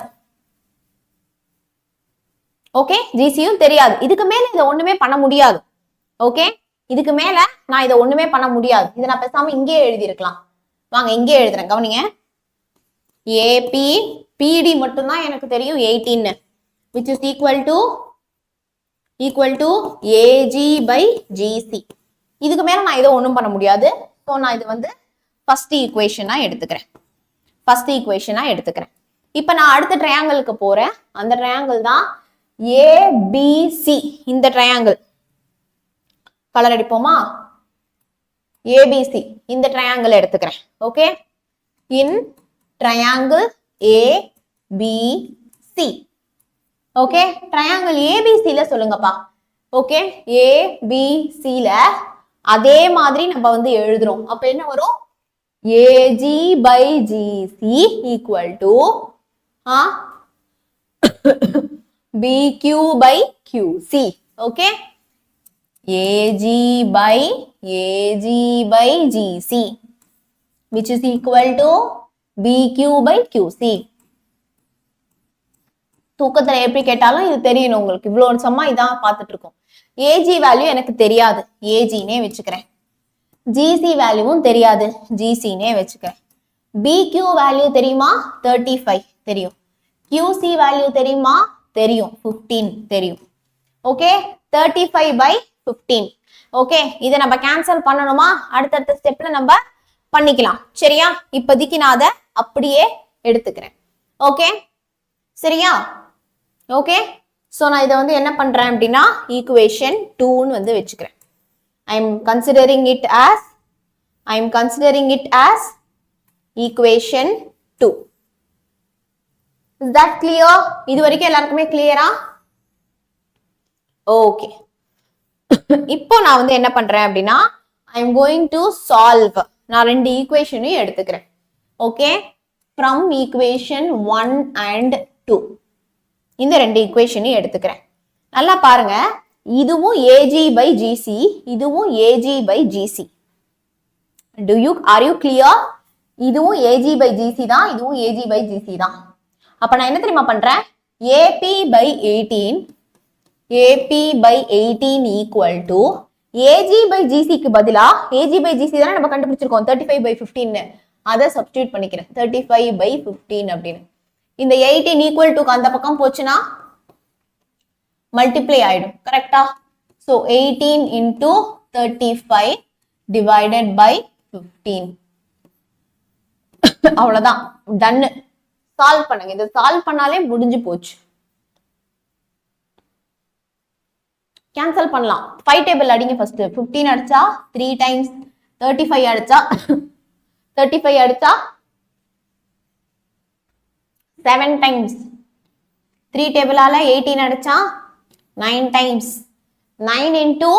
Okay ஜிசியும் தெரியாது. இதுக்கு மேல இதை ஒண்ணுமே பண்ண முடியாது. ஓகே இதுக்கு மேல நான் இதை ஒண்ணுமே பண்ண முடியாது. இதை நான் பேசாம இங்கே எழுதியிருக்கலாம். வாங்க இங்கே எழுதுறேன், கவனிங்க. ஏபி பிடி மட்டும்தான் எனக்கு தெரியும் 18 which is equal to AG by GC. இதுக்கு மேல நான் இதை ஒண்ணும் பண்ண முடியாது. ஸோ நான் இது வந்து ஃபர்ஸ்ட் ஈக்குவேஷனா எடுத்துக்கிறேன். ஃபர்ஸ்ட் ஈக்குவேஷனா எடுத்துக்கிறேன். இப்போ நான் அடுத்த ட்ரையாங்கிளுக்கு போறேன். அந்த ட்ரையாங்கிள் தான் ஏபிசி. இந்த ட்ரையாங்கிள் கலர் அடிப்போமா? ஏபிசி இந்த ட்ரையாங்கிள் எடுத்துக்கிறேன். Okay in triangle ABC. Okay triangle ஏபிசில சொல்லுங்கப்பா. ஓகே ஏபிசில அதே மாதிரி நம்ம வந்து எழுதுறோம். அப்ப என்ன வரும்? AG by GC equal to BQ by QC. Okay AG by GC which is equal to BQ by QC. தூக்கத்துல எப்படி கேட்டாலும் இது தெரியணும் உங்களுக்கு. இவ்வளவு சம்மா இதான் பார்த்துட்டு இருக்கோம். AG வேல்யூ எனக்கு தெரியாது, AGனே வச்சுக்கிறேன். GC வேல்யூவும் தெரியாது, GCனே வச்சுக்கிறேன். BQ வேல்யூ தெரியுமா? 35 தெரியும். QC வேல்யூ தெரியுமா? தெரியும். 15 தெரியும். Okay 35 by 15. ஓகே இதை நம்ம கேன்சல் பண்ணணுமா? அடுத்தடுத்த ஸ்டெப்ல நம்ம பண்ணிக்கலாம். சரியா? இப்போதைக்கு நான் அதை அப்படியே எடுத்துக்கிறேன். ஓகே சரியா? ஓகே ஸோ நான் இதை வந்து என்ன பண்றேன் அப்படின்னா ஈக்குவேஷன் 2ன்னு வந்து வச்சுக்கிறேன். I'm considering it as equation 2. Is that clear? இது வரைக்கும் எல்லாருக்குமே clear-ஆ? Okay. இப்போ நான் வந்து என்ன பண்றேன் அப்படின்னா I'm going to solve. நான் ரெண்டு ஈக்குவேஷனையும் எடுத்துக்கிறேன். Okay from equation 1 and 2. இந்த ரெண்டு ஈக்குவேஷனையும் எடுத்துக்கிறேன். நல்லா பாருங்க, இதுவும் AG by GC, இதுவும் AG by GC. Are you clear? இதுவும் AG by GC தான், இதுவும் AG by GC தான். அப்ப நான் என்ன தெரியுமா பண்றேன்? AP by 18 AP by 18 equal to AG by GC க்கு பதிலா AG by GC தானே நம்ம கண்டுபிடிச்சிருக்கோம் 35 by 15 அதை சப்ஸ்டிட்யூட் பண்ணிக்கிறேன் 35 by 15 அப்படின்னு. இந்த 18 equal to அந்த பக்கம் போச்சுன்னா மல்டிப்ளை ஆயிடும் கரெக்டா. So 18 into 35 divided by 15. அவ்வளவுதான் டன். சால்வ் பண்ணுங்க. இதை சால்வ் பண்ணாலே முடிஞ்சு போச்சு. கேன்சல் பண்ணலாம். 5 டேபிள் அடிங்க ஃபர்ஸ்ட். 15 அடிச்சா 3 டைம்ஸ், 35 அடிச்சா 35 அடிச்சா 7 டைம்ஸ், 3 டேபிளால 18 அடிச்சா 9 டைம்ஸ், 9 into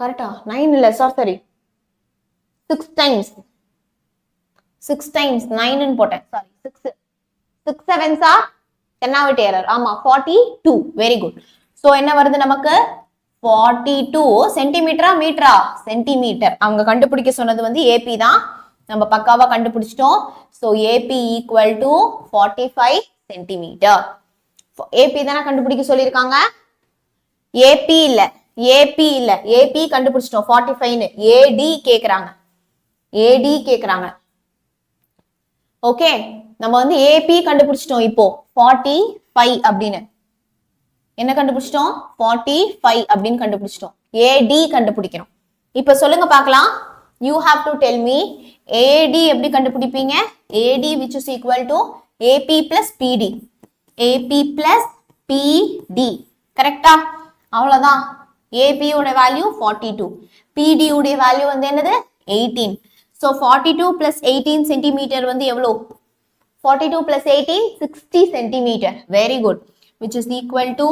கரெக்டா 9 இல்ல சாரி 6 டைம்ஸ், 6 டைம்ஸ் 9 ன்னு போட்டேன் sorry 6 6 7s are 10th error. ஆமா 42. Very good. சோ என்ன வருது நமக்கு 42 சென்டிமீட்டரா மீட்டரா சென்டிமீட்டர். அவங்க கண்டுபிடிக்க சொன்னது வந்து ஏபி தான். நம்ம பக்காவா கண்டுபிடிச்சிட்டோம். So AB equal to 45 centimetre. AB தானே கண்டுபிடிக்க சொல்லியிருக்காங்க. ஏபி இல்ல ஏபி இல்ல ஏபி கண்டுபிடிச்சிட்டோம் 45 ன்னு. ஏடி கேக்குறாங்க, ஏடி கேக்குறாங்க. ஓகே நம்ம வந்து ஏபி கண்டுபிடிச்சிட்டோம். இப்போ 45 அப்படின்னு என்ன கண்டுபிடிச்சிட்டோம் 45 அப்படின்னு கண்டுபிடிச்சிட்டோம். ஏடி கண்டுபிடிக்கிறோம். இப்ப சொல்லுங்க பார்க்கலாம். you have to tell me AD எப்படி கண்டுபிடிப்பீங்க. AD which is equal to AP plus PD. AP plus PD கரெக்டா. அவ்வளவுதான். AP உடைய வேல்யூ 42, PD உடைய வேல்யூ வந்து என்னது 18. so 42 plus 18 சென்டிமீட்டர் வந்து எவ்வளவு 42 plus 18 60 centimeter. Very good. Which is equal to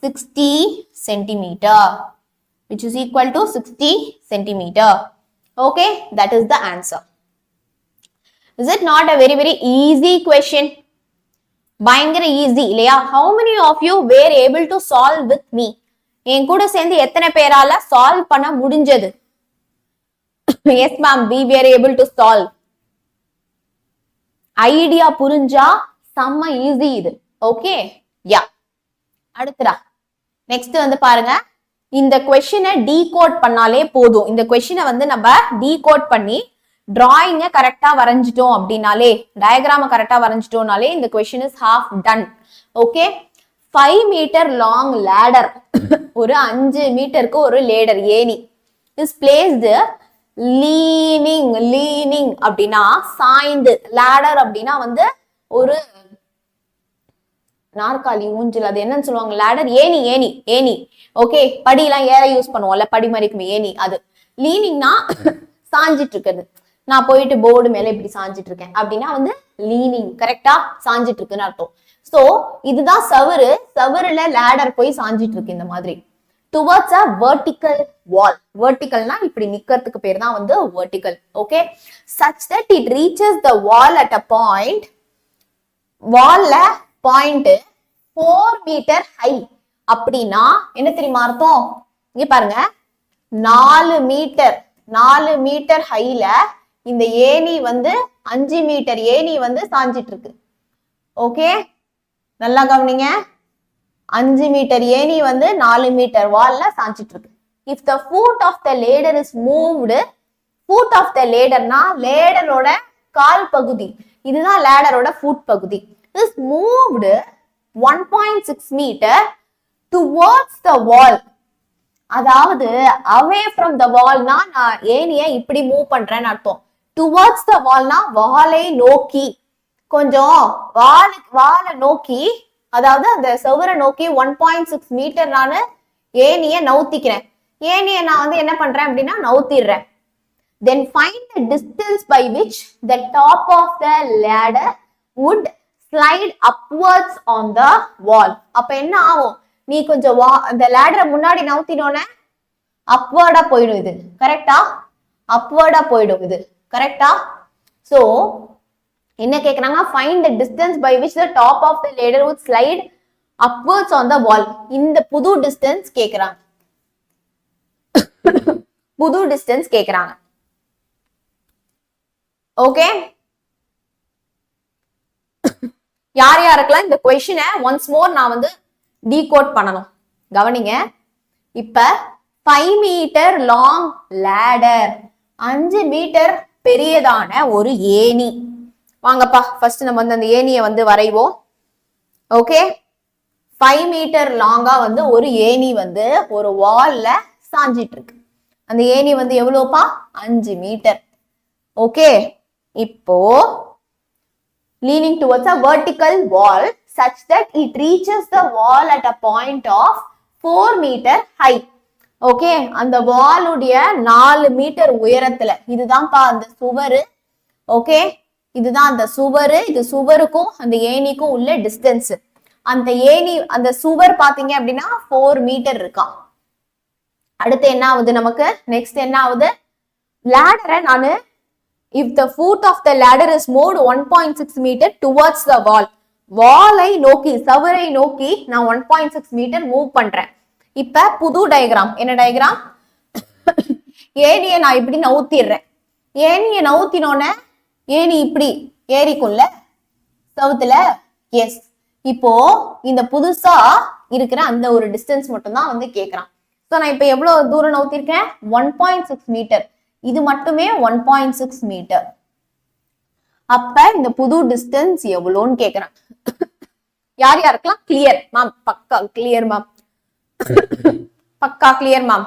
60 centimeter. Which is equal to 60 centimeter. Okay, that is the answer. Is it not a very easy question? பயங்கர easy இல்லையா? How many of you were able to solve with me? என் கூட சேர்ந்து எத்தனை பேரால solve பண்ண முடிஞ்சது? Yes ma'am, we were able to solve. Idea புரிஞ்சா செம்ம ஈஸி இது. Okay yeah. அடுத்தடா நெக்ஸ்ட் வந்து பாருங்க. இந்த கொஸ்டினை டீகோட் பண்ணாலே போதும். இந்த கொஸ்டினை வந்து நம்ம டீகோட் பண்ணி டிராயிங்க கரெக்டா வரைஞ்சிட்டோம் அப்படின்னாலே, டயக்ராம கரெக்டா வரைஞ்சிட்டோம்னாலே இந்த question is half done. Okay 5 metre long ladder ஒரு 5 மீட்டருக்கு ஒரு லேடர் ஏணி இஸ் பிளேஸ்டு லீனிங். லீனிங் அப்படின்னா சாய்ந்து, லேடர் அப்படின்னா வந்து ஒரு நாற்காலி ஊஞ்சல், அது என்னன்னு சொல்லுவாங்க லேடர் ஏணி ஏணி ஏணி. ஓகே படியெல்லாம் ஏற யூஸ் பண்ணுவோம்ல, படி மாதிரி ஏணி. அது லீனிங்னா சாஞ்சிட்டு இருக்குது. நான் போயிட்டு போர்டு மேல இப்படி சாஞ்சிட்டு இருக்கேன் அப்படின்னா வந்து லீனிங் கரெக்டா சாஞ்சிட்டு இருக்குன்னு அர்த்தம். சோ இதுதான் சவுரு. சவுருல லேடர் போய் சாஞ்சிட்டு இருக்கு இந்த மாதிரி. towards a vertical wall. verticalனா இப்படி நிக்கிறதுக்கு பேர் தான் வந்து vertical. okay such that it reaches the wall at a point. wallல point 4 meter high அப்படின்னா என்ன தெரியுமா அர்த்தம்? இங்க பாருங்க 4 மீட்டர் ஹைல இந்த ஏணி வந்து 5 மீட்டர் ஏணி வந்து சாஞ்சிட்டு இருக்கு. ஓகே நல்லா கவனிங்க. 5 மீட்டர் ஏணி வந்து 4 மீட்டர் வால்ல சாஞ்சிட்டு இருக்கு. if the foot of the ladder is moved, foot of the ladderனா லேடரோட கால் பகுதி, இதுதான் லேடரோட ஃபுட் பகுதி, is moved 1.6 meter towards the wall. அதாவது away from the wallனா நான் ஏணிய இப்படி மூவ் பண்றேன்னு அர்த்தம். towards the wallனா வாலை நோக்கி, கொஞ்சம் வாலை நோக்கி, அதாவது அந்த செவரை நோக்கி 1.6 மீட்டர் நான் ஏணிய நவுத்திக்கிறேன். ஏணிய நான் வந்து என்ன பண்றேன் அப்படின்னா நவுத்திடுறேன். then find the distance by which the top of the ladder would slide upwards on the wall. அப்ப என்ன ஆகும்? நீ கொஞ்சம் அந்த லேடரை முன்னாடி நவுத்தினோன்னே அப்வர்டா போயிடும். இது கரெக்டா? அப்வர்டா போயிடும் இது கரெக்டா? சோ என்ன கேக்குறாங்க? find the distance by which the top of the ladder would slide upwards on the wall. இந்த புது டிஸ்டன்ஸ் கேக்குறாங்க. புது டிஸ்டன்ஸ் கேக்குறாங்க. ஓகே யார் யாருக்கெல்லாம் இந்த கொஸ்டினை ஒன்ஸ் மோர் நான் வந்து டீகோட் பண்ணணும் கவனிங்க. இப்ப 5 மீட்டர் லாங் லேடர், 5 மீட்டர் பெரியதான ஒரு ஏணி. வாங்கப்பா ஃபர்ஸ்ட் நம்ம வந்து அந்த ஏணியை வந்து வரைவோம். ஓகே, 5 மீட்டர் லாங்கா வந்து ஒரு ஏணி வந்து ஒரு வால்ல சாஞ்சிட்டு இருக்கு. அந்த ஏணி வந்து எவ்வளோப்பா? 5 மீட்டர். ஓகே, இப்போ leaning towards a vertical wall such that it reaches the wall at a point of 4 meter high. Okay, அந்த வாலுடைய 4 மீட்டர் உயரத்துல, இதுதான்ப்பா அந்த சுவரு. ஓகே, இதுதான் அந்த சுவரு. இது சுவருக்கும் அந்த ஏணிக்கும் உள்ள டிஸ்டன்ஸ். அந்த ஏணி அந்த சுவர் பாத்தீங்க அப்படின்னா 4 மீட்டர் இருக்கா. அடுத்து என்ன ஆகுது நமக்கு? நெக்ஸ்ட் என்ன ஆகுது? லேடரை நானு if the foot of the ladder is moved 1.6 meter towards the wall, வாலை நோக்கி சுவரை நோக்கி நான் 1.6 மீட்டர் மூவ் பண்றேன். இப்ப புது டயக்ராம். என்ன டயக்ராம்? ஏணியை நான் இப்படி நவுத்திடுறேன். ஏணியை நவுத்தினோன்னு ஏணி இப்படி ஏறிக்குள்ள சவுத்துல. எஸ், இப்போ இந்த புதுசா இருக்கிற அந்த ஒரு டிஸ்டன்ஸ் மட்டும் தான் வந்து கேக்குறான். சோ நான் இப்ப எவ்வளவு தூரம் நவுத்திருக்கேன்? 1.6 மீட்டர். இது மட்டுமே 1.6 மீட்டர். அப்ப இந்த புது டிஸ்டன்ஸ் எவ்வளோன்னு கேக்குறான். யார் யாருக்கெல்லாம் கிளியர் மேம்? பக்கா கிளியர் மேம், பக்கா கிளியர் மேம்.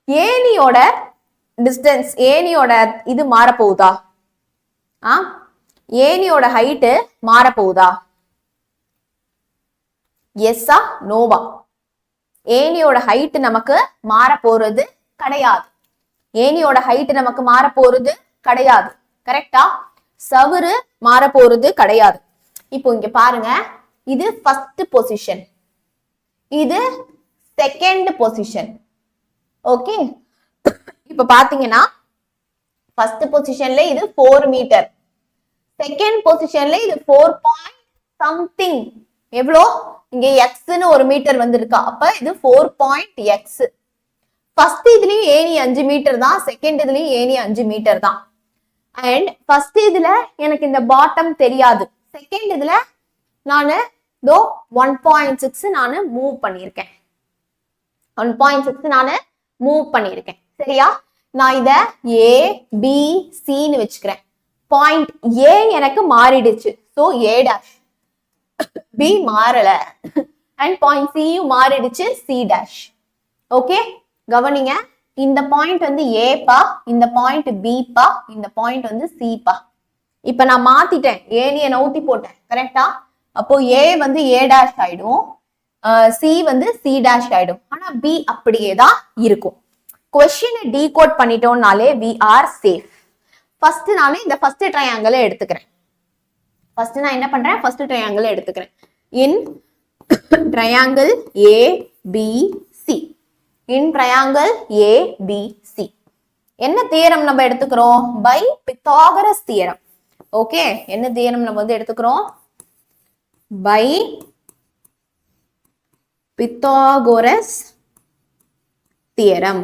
ஏணியோட டிஸ்டன்ஸ், ஏணியோட இது மாறப்போகுதா? ஏணியோட ஹைட்டு மாறப்போகுதா? எஸ்ஸா நோவா? ஏணியோட ஹைட் நமக்கு மாற போறது கிடையாது. ஏணியோட ஹைட் நமக்கு மாற போறது கிடையாது. கரெக்டா? சவுறு மாற போறது கிடையாது. இப்போ இங்க பாருங்க, இது ஃபர்ஸ்ட் பொசிஷன், இது செகண்ட் பொசிஷன். ஓகே, இப்ப பாத்தீங்கன்னா ஃபர்ஸ்ட் பொசிஷன்ல இது 4 மீட்டர், செகண்ட் பொசிஷன்ல இது 4 பாயிண்ட் சம்திங். எவ்வளோ? இங்க எக்ஸ்னு ஒரு மீட்டர் வந்திருக்கா. அப்ப இது 4.x. ஃபர்ஸ்ட் இதுலயும் ஏணி 5 மீட்டர் தான், செகண்ட் இதுலயும் ஏணி 5 மீட்டர் தான். அண்ட் ஃபர்ஸ்ட் இதுல எனக்கு இந்த பாட்டம் தெரியாது. செகண்ட் இதுல நானு 1.6 நானு மூவ் பண்ணியிருக்கேன். 1.6 நானு மூவ் பண்ணியிருக்கேன். சரியா? நான் இத ஏ பி சின்னு வச்சுக்கிறேன். பாயிண்ட் ஏ எனக்கு மாறிடுச்சு. So A dash. பி மாறல. அண்ட் பாயிண்ட் சியும் மாறிடுச்சு, சி டேஷ். ஓகே, கவனிங்க. இந்த பாயிண்ட் வந்து ஏ பா, இந்த பாயிண்ட் பி பா, இந்த பாயிண்ட் வந்து சி பா. இப்ப நான் மாத்திட்டேன், ஏணிய நவுத்தி போட்டேன். கரெக்டா? அப்போ ஏ வந்து ஏ டேஷ் ஆயிடும், சி வந்து சி டேஷ் ஆயிடும். ஆனா பி அப்படியே தான் இருக்கும். கொஸ்டினை டீகோட் பண்ணிட்டோம்னாலே வி ஆர் சேஃப். ஃபர்ஸ்ட் நான் இந்த ஃபர்ஸ்ட் ட்ரையாங்கிளை எடுத்துக்கிறேன். ஃபர்ஸ்ட் நான் என்ன பண்றேன்? ஃபர்ஸ்ட் ட்ரையாங்கிள் எடுத்துக்கிறேன். In triangle ABC, in triangle ABC என்ன தியரம் நம்ம எடுத்துக்கிறோம்? By Pythagoras theorem. ஓகே, என்ன தியரம் நம்ம வந்து எடுத்துக்கிறோம்? By Pythagoras theorem.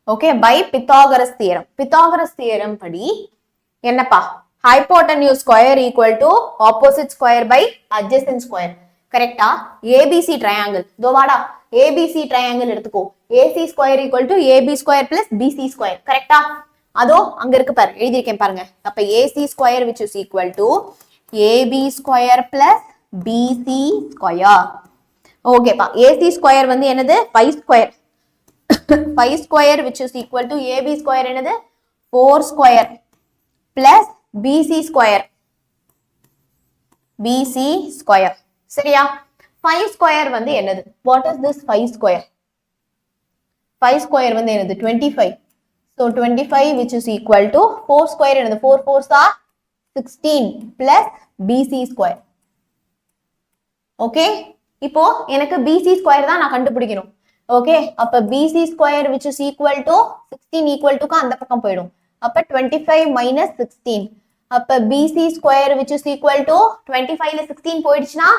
Okay, by Pythagoras theorem. Pythagoras theorem படி என்னப்பா? Hypotenuse square equal to opposite square by adjacent square. கரெக்டா? ABC triangle. தோவாடா, ஏபிசி ட்ரையாங்கிள் எடுத்துக்கோ. AC square equal to AB square plus BC square. கரெக்டா? அதோ அங்க இருக்கு பாரு, எழுதியிருக்கேன் பாருங்க. அப்ப AC square which is equal to AB square plus BC square. ஓகேப்பா, ஏசி ஸ்கொயர் வந்து என்னது? 5 square. 5 square which is equal to AB square என்னது? 4 square plus BC square. BC square. சரியா? 5 square வந்து என்னது? What is this 5 square? 5 square வந்து என்னது? 25. So 25 which is equal to 4 square என்னது? 4 4s are 16 plus BC square. Okay? இப்போ எனக்கு BC square தான் நான் கண்டுபிடிக்கணும். ஓகே, அப்ப BC square which is equal to 16 equal to அந்த பக்கம் போயிடும். அப்ப 25 minus 16. அப்ப BC square which is equal to 25 ல 16 போயிடுச்சுனா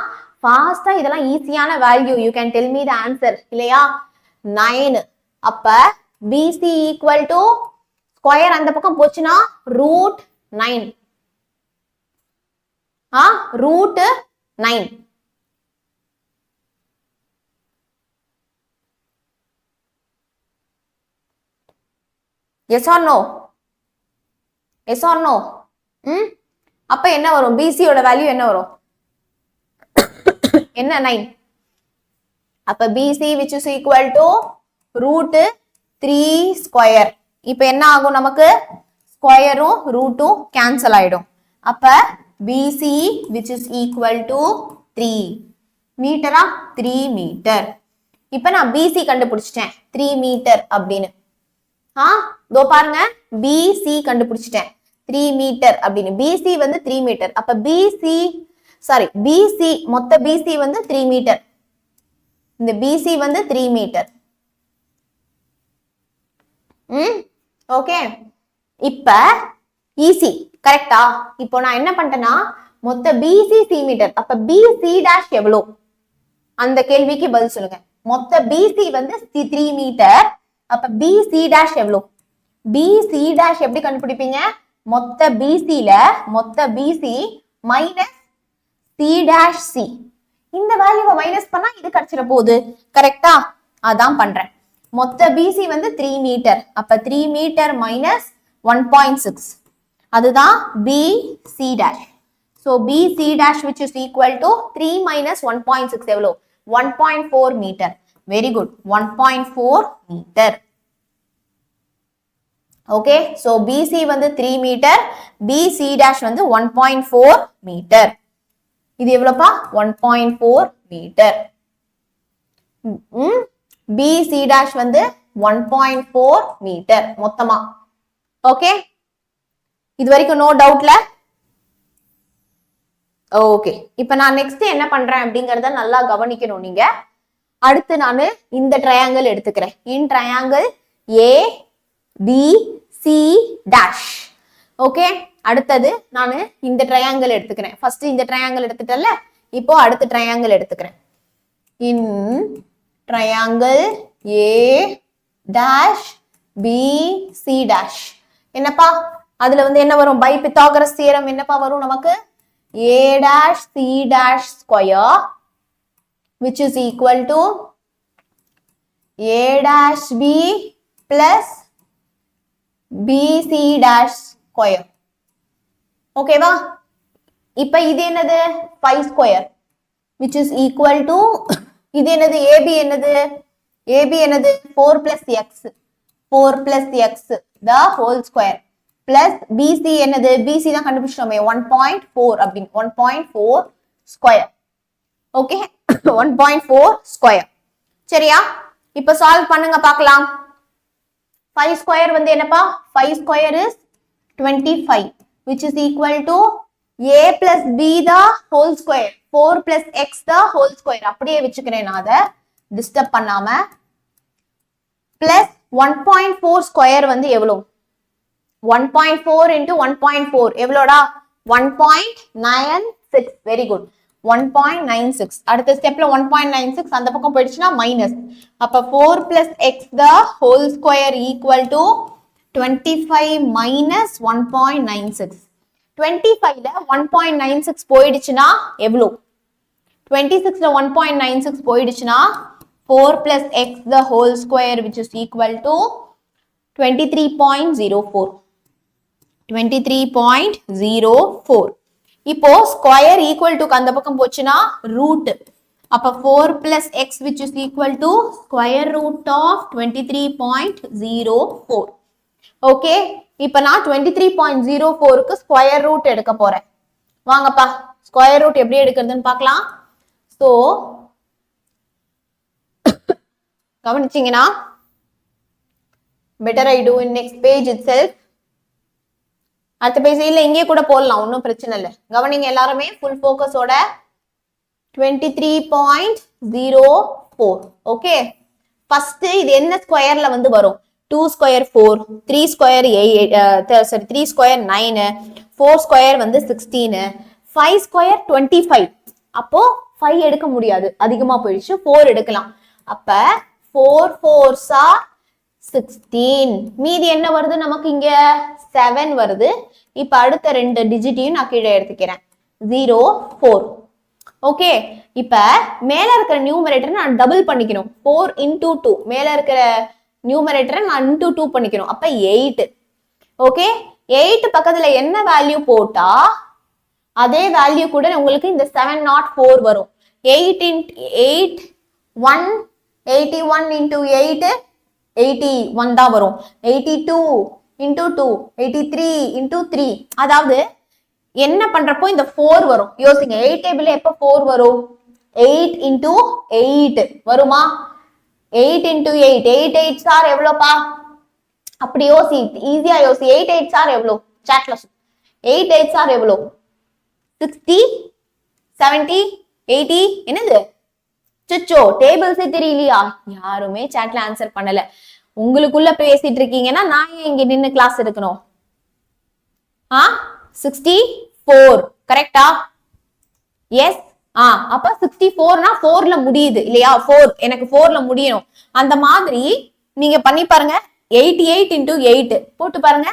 ஃபாஸ்டா இதெல்லாம் ஈஸியான value. You can tell me the answer. இல்லையா? 9. அப்ப BC equal to ஸ்கொயர் அந்த பக்கம் போச்சுன்னா root 9. Root 9. Yes or no? Yes or no? அப்ப என்ன வரும்? BC ஓட வேல்யூ என்ன வரும்? என்ன 9? அப்ப BC which is equal to root 3 square. இப்ப என்ன ஆகும் நமக்கு? ஸ்கொயரும் ரூட்டும் கேன்சல் ஆயிடும். அப்ப BC which is equal to 3 மீட்டரா? 3 metre. இப்ப நான் BC கண்டுபிடிச்சிட்டேன் 3 மீட்டர் அப்படின்னு. இதோ பாருங்க, BC கண்டுபிடிச்சிட்டேன் 3 மீட்டர் அப்படின்னு. BC வந்து 3 மீட்டர். அப்ப BC மொத்த BC வந்து 3 மீட்டர். இந்த BC வந்து 3 மீட்டர். ஓகே. இப்ப EC கரெக்டா? இப்போ நான் என்ன பண்ணிட்டேன்னா மொத்த BC C மீட்டர். அப்ப BC dash எவ்வளோ? அந்த கேள்விக்கு பதில் சொல்லுங்க. மொத்த BC வந்து 3 மீட்டர். அப்ப BC dash எவ்வளோ? BC dash எப்படி கண்டுபிடிப்பீங்க? மொத்த BC-ல மொத்த BC minus C dash C. இந்த வேல்யூவை மைனஸ் பண்ணா இது கிடைச்சிட போகுது. கரெக்டா? அதான் பண்றேன். மொத்த BC வந்து 3 மீட்டர். அப்ப 3 மீட்டர் மைனஸ் 1.6. அதுதான் BC dash. So BC dash which is equal to 3 minus 1.6 எவ்வளோ? 1.4 metre. Very good. 1.4 metre. Okay. So BC வந்து 3 மீட்டர். BC dash வந்து 1.4 மீட்டர். இது எவ்வளோப்பா? 1.4 மீட்டர். BC dash வந்து 1.4 மீட்டர் மொத்தமா. ஓகே. இது வரைக்கும் நோ டவுட்ல? ஓகே. இப்ப நான் நெக்ஸ்ட் என்ன பண்றேன் அப்படிங்கறத நல்லா கவனிக்கணும் நீங்க. அடுத்து நான் இந்த ட்ரையாங்கிள் எடுத்துக்கிறேன். In triangle ABC dash. Okay. அடுத்தது நான் இந்த ட்ரையாங்கிள் எடுத்துக்கிறேன். ஃபர்ஸ்ட் இந்த ட்ரையாங்கிள் எடுத்துட்டேன்ல, இப்போ அடுத்த ட்ரையாங்கிள் எடுத்துக்கிறேன். In triangle A dash BC dash. என்னப்பா அதுல வந்து என்ன வரும்? பை பித்தாகரஸ் தியரம் என்னப்பா வரும் நமக்கு? A dash C dash square which is equal to A dash B plus BC dash square. ஓகேவா? இப்ப இது என்னது? 5 square which is equal to இது என்னது? AB என்னது? AB என்னது? 4 plus x. 4 plus x the whole square plus BC என்னது? BC தான் கண்டுபிடிச்சோமே 1.4 அப்படின்னு. 1.4 square. ஓகே. 1.4 square. சரியா? இப்ப சால்வ் பண்ணுங்க பார்க்கலாம். 5 square வந்து என்னப்பா? 5 square is 25 which is equal to A plus B the whole square. 4 plus x the whole square. அப்படியே வச்சுக்கிறேன் நான் அதை டிஸ்டர்ப் பண்ணாம. plus 1.4 square வந்து எவ்வளோ? 1.4 into 1.4 எவ்வளோடா? 1.96. Very good. 1.96. அடுத்த ஸ்டெப்ல 1.96 அந்த பக்கம் போயிடுச்சுன்னா மைனஸ். அப்ப 4 plus x the whole square equal to 25 minus 1.96. 25ல 1.96 போயிடுச்சுன்னா எவ்வளோ? 26ல 1.96 போயிடுச்சுன்னா 4 plus x the whole square which is equal to 23.04. 23.04. இப்போ ஸ்கொயர் ஈக்குவல் டு அந்த பக்கம் போச்சுன்னா ரூட். அப்ப 4 plus x which is equal to square root of 23.04. Okay. இப்ப நான் 23.04க்கு ஸ்கொயர் ரூட் எடுக்க போறேன். வாங்கப்பா ஸ்கொயர் ரூட் எப்படி எடுக்கிறதுன்னு பார்க்கலாம். சோ கவனிச்சீங்கன்னா better I do in next page itself. அடுத்த பேஜ்ல இங்கே கூட போடலாம், ஒன்றும் பிரச்சனை இல்லை. கவனிங்க எல்லாருமே ஃபுல் ஃபோக்கஸோட. 23.04. ஓகே. ஃபர்ஸ்ட் இது என்ன ஸ்கொயர்ல வந்து வரும்? 2 ஸ்கொயர் 4, 3 ஸ்கொயர் 3 ஸ்கொயர் 9, 4 ஸ்கொயர் வந்து 16, 5 ஸ்கொயர் 25. அப்போ 5 எடுக்க முடியாது, அதிகமா போயிடுச்சு. 4 எடுக்கலாம். அப்ப 4 4s are 16. மீதி என்ன வருது நமக்கு இங்க 7 வருது. இப்ப அடுத்த ரெண்டு டிஜிட்டையும் நான் கீழே எடுத்துக்கிறேன். 0 4. ஓகே, இப்ப மேல இருக்கிற நியூமரேட்டர் நான் டபுள் பண்ணிக்கணும். 4 into 2. மேல இருக்கிற நியூமரேட்டரை நான் into 2 பண்ணிக்கணும். அப்ப 8. ஓகே, 8 பக்கத்துல என்ன வேல்யூ போட்டா அதே வேல்யூ கூட உங்களுக்கு இந்த 704 வரும். 8 into 8 1 81 into 8 81 தான் வரும். 82 into 2 83 into 3. அதாவது என்ன பண்றப்போ இந்த 4 வரும். யோசிங்க, 8 டேபிள்ல எப்ப 4 வரும்? 8 into 8 வருமா? 8 into 8 8 8s are எவ்வளோப்பா? அப்படி யோசி, ஈஸியா யோசி. 8 8s are எவ்வளோ? சாட்ல 8 8s are எவ்வளோ? 60 70 80. என்னது சுச்சோ, டேபிள்ஸே தெரியலையா? யாருமே சாட்ல ஆன்சர் பண்ணல. உங்களுக்குள்ள பேசிட்டு இருக்கீங்கன்னா நான் ஏன் இங்க நின்னு கிளாஸ் எடுக்கணும்? 64 கரெக்டா? எஸ். அப்ப 64னா 4ல முடியுது இல்லையா? 4 எனக்கு 4ல முடியணும். அந்த மாதிரி நீங்க பண்ணி பாருங்க. 88 into 8 போட்டு பாருங்க,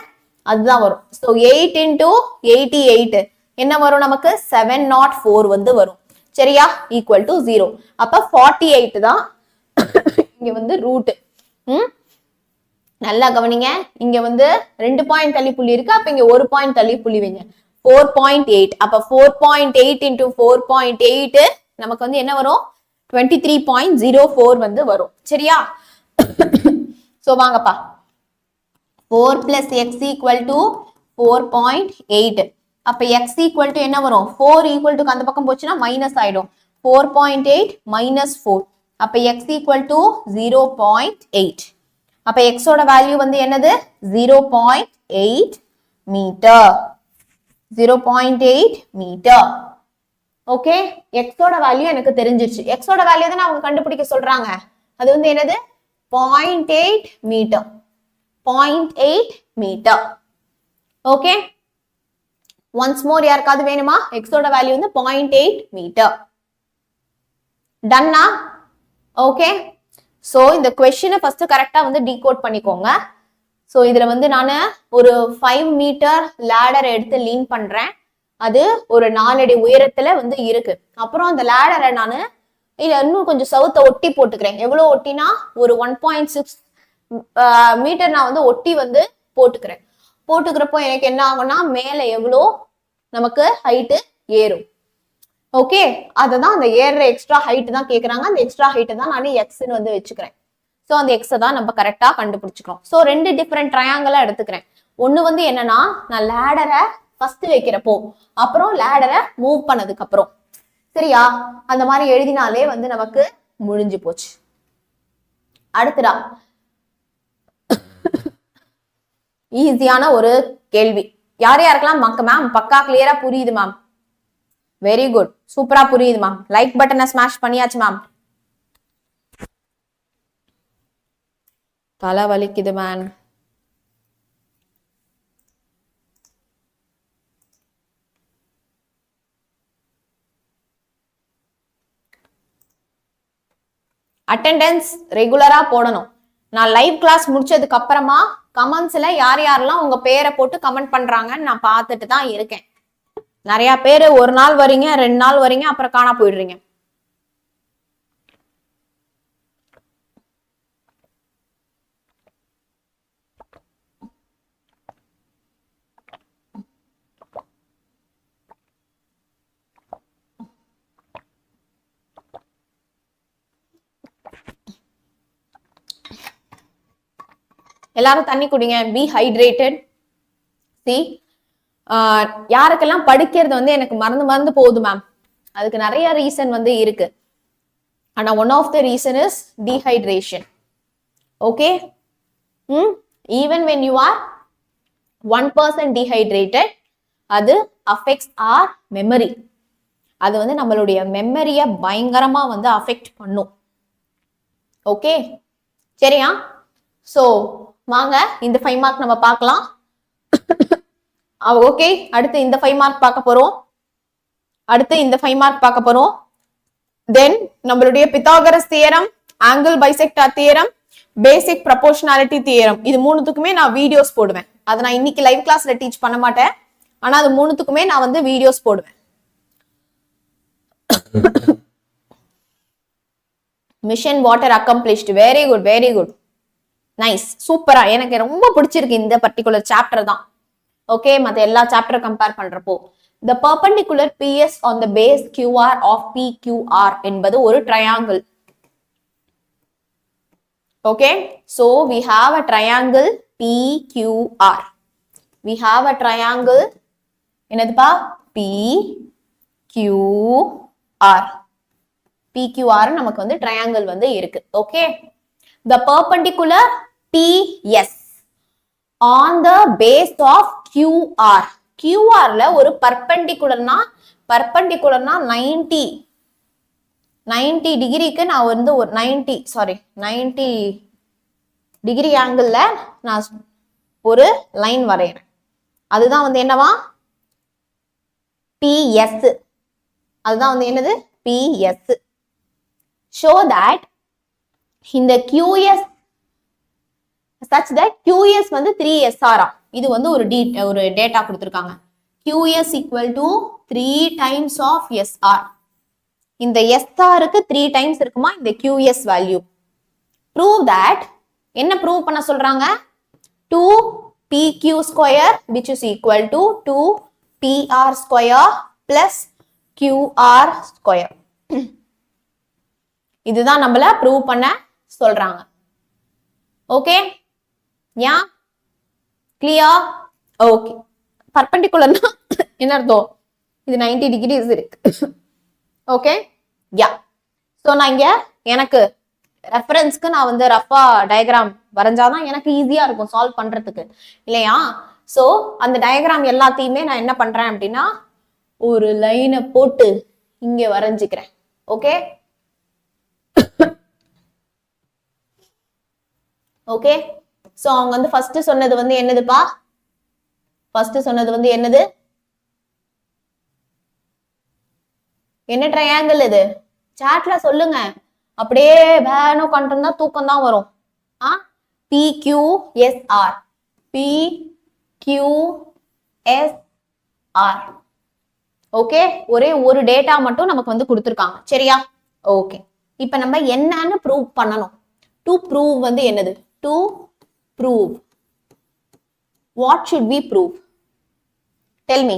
அதுதான் வரும். சோ 8 into 88 என்ன வரும் நமக்கு? 704 வந்து வரும். சரியா? Equal to 0. அப்ப 48 தான் இங்க வந்து ரூட். நல்லா கவனிங்க, இங்க வந்து 2 பாயிண்ட் தள்ளி புள்ளி இருக்கு. அப்ப இங்க 1 பாயிண்ட் தள்ளி புள்ளி வைங்க. 4.8. அப்ப 4.8 into 4.8 நமக்கு வந்து என்ன வரும்? 23.04 வந்து வரும். சரியா? சோ வாங்கப்பா, 4 plus x equal to 4.8. அப்ப x equal to என்ன வரும்? 4 equal to அந்த பக்கம் போச்சுன்னா மைனஸ் ஆயிடும். 4.8 minus 4. அப்ப x equal to 0.8. அப்ப x ஓட வேல்யூ வந்து என்னது? 0.8 மீட்டர். 0.8 மீட்டர். ஓகே, x ஓட வேல்யூ எனக்கு தெரிஞ்சிருச்சு. x ஓட வேல்யூ தான் அவங்க கண்டுபிடிக்க சொல்றாங்க. அது வந்து என்னது? 0.8 metre. 0.8 metre. Okay, once more யாருக்காவது வேணுமா? x ஓட வேல்யூ வந்து 0.8 மீட்டர். டன்னா? ஓகே, சோ இந்த क्वेश्चனை ஃபர்ஸ்ட் கரெக்ட்டா வந்து டீகோட் பண்ணிக்கோங்க. சோ இதுல வந்து நான் ஒரு 5 மீட்டர் லேடர் எடுத்து லீன் பண்றேன். அது ஒரு 4 அடி உயரத்துல வந்து இருக்கு. அப்புறம் அந்த லேடரை நான் இல்ல இன்னும் கொஞ்சம் சவுத்த ஒட்டி போட்டுக்கிறேன். எவ்வளவு ஒட்டினா ஒரு 1.6 மீட்டர் நான் வந்து ஒட்டி வந்து போட்டுக்கிறேன். போட்டுக்கிறப்போ எனக்கு என்ன ஆகும்னா மேல எவ்வளோ நமக்கு ஹைட்டு ஏறும். ஓகே, அததான் அந்த ஏறுற எக்ஸ்ட்ரா ஹைட் தான் கேக்குறாங்க. அந்த எக்ஸ்ட்ரா ஹைட் தான் நான் எக்ஸ்ன்னு வந்து வச்சுக்கிறேன். சோ அந்த எக்ஸை தான் நம்ம கரெக்டா கண்டுபிடிச்சுக்கிறோம். சோ 2 டிஃபரெண்ட் ட்ரையாங்கிளா எடுத்துக்கிறேன். ஒண்ணு வந்து என்னன்னா, நான் லேடரை ஃபர்ஸ்ட் வைக்கிறப்போ, அப்புறம் லேடரை மூவ் பண்ணதுக்கு அப்புறம். சரியா? அந்த மாதிரி எழுதினாலே வந்து நமக்கு முடிஞ்சு போச்சு. அடுத்ததா ஈஸியான ஒரு கேள்வி. யார் யாருக்கெல்லாம் மேம் பக்கா கிளியரா புரியுது மேம்? வெரி குட், சூப்பரா புரியுது மேம். லைக் பட்டனை ஸ்மாஷ் பண்ணியாச்சு மேம். தலை வலிக்குது மேம். அட்டெண்டன்ஸ் ரெகுலரா போடணும். நான் லைவ் கிளாஸ் முடிச்சதுக்கு அப்புறமா கமெண்ட்ஸ்ல யார் யாரெல்லாம் உங்க பேரை போட்டு கமெண்ட் பண்றாங்கன்னு நான் பார்த்துட்டு தான் இருக்கேன். நிறைய பேரு ஒரு நாள் வரீங்க, 2 நாள் வரீங்க, அப்புறம் காணா போயிடுறீங்க. எல்லாரும் தண்ணி குடிங்க. B hydrated. சி, யாருக்கெல்லாம் படிக்கிறது வந்து எனக்கு மறந்து போகுது மேம், அதுக்கு நிறைய ரீசன் வந்து இருக்கு. ஆனா one of the reason is dehydration. Okay, even when you are 1% dehydrated, அது அஃபெக்ட்ஸ் ஆர் மெமரி. அது வந்து நம்மளுடைய மெமரியை பயங்கரமா வந்து அஃபெக்ட் பண்ணும். ஓகே, சரியா? சோ வாங்க இந்த 5 மார்க் நம்ம பார்க்கலாம். ஓகே, அடுத்து இந்த 5 மார்க் பார்க்க போறோம். அடுத்து இந்த 5 மார்க் பார்க்க போறோம். தென் நம்மளுடைய Pythagoras theorem, angle bisector theorem, basic proportionality theorem. இது மூணுத்துக்குமே நான் வீடியோஸ் போடுவேன். அதை நான் இன்னைக்கு லைவ் கிளாஸ்ல டீச் பண்ண மாட்டேன். ஆனா அது மூணுத்துக்குமே நான் வந்து வீடியோஸ் போடுவேன். Mission water accomplished. Very good, very good, nice, சூப்பரா. எனக்கு ரொம்ப பிடிச்சிருக்கு இந்த பர்டிகுலர் சாப்டர் தான். ஓகே, மத்த எல்லா சாப்டர் கம்பேர் பண்றப்போ the perpendicular PS on the base QR of PQR என்பது ஒரு triangle. Okay, so we have a triangle PQR. We have a triangle என்னதுப்பா? PQR. PQR நமக்கு வந்து triangle வந்து இருக்கு. Okay, the perpendicular PS on the base of QR. QR ல ஒரு perpendicularனா 90 டிகிரிக்கு நான் வந்து ஒரு 90 டிகிரி ஆங்கிள் நான் ஒரு லைன் வரையறேன். அதுதான் வந்து என்னவா? PS. அதுதான் வந்து என்னது? PS. Show that இந்த QS such that QS வந்து 3SR. இது வந்து ஒரு டேட்டா கொடுத்திருக்காங்க. QS equal to 3 times of SR. இந்த SRக்கு 3 times இருக்குமா இந்த QS வேல்யூ? Prove that. என்ன ப்ரூவ் பண்ண சொல்றாங்க? 2PQ square which is equal to 2PR square plus QR square. இதுதான் நம்மள ப்ரூவ் பண்ண சொல்றாங்க. ஓகே, யா கிளியர்? ஓகே, பர்பெண்டிகுலர்னா என்ன அர்த்தம்? இது 90 டிகிரிஸ் இருக்கு. ஓகே, யா. சோ நான் இங்க எனக்கு ரெஃபரன்ஸ்க்கு நான் வந்து ரஃபா டயக்ராம் வரைஞ்சாதான் எனக்கு ஈஸியா இருக்கும் சால்வ் பண்றதுக்கு, இல்லையா? சோ அந்த டயக்ராம் எல்லாத்தையுமே நான் என்ன பண்றேன் அப்படின்னா ஒரு லைனை போட்டு இங்க வரைஞ்சுக்கிறேன். Okay, okay. சோ அவங்க வந்து ஃபர்ஸ்ட் சொன்னது வந்து என்னதுப்பா? ஃபர்ஸ்ட் சொன்னது வந்து என்னது? என்ன ட்ரையாங்கிள் இது? சாட்ல சொல்லுங்க. அப்படியே வேணும் கண்டிருந்தா தூக்கம் தான் வரும். PQSR. PQSR. ஓகே, ஒரே ஒரு டேட்டா மட்டும் நமக்கு வந்து கொடுத்துருக்காங்க. சரியா? ஓகே, இப்ப நம்ம என்னன்னு ப்ரூவ் பண்ணணும். டு ப்ரூவ் வந்து என்னது? To prove. What should we prove? Tell me.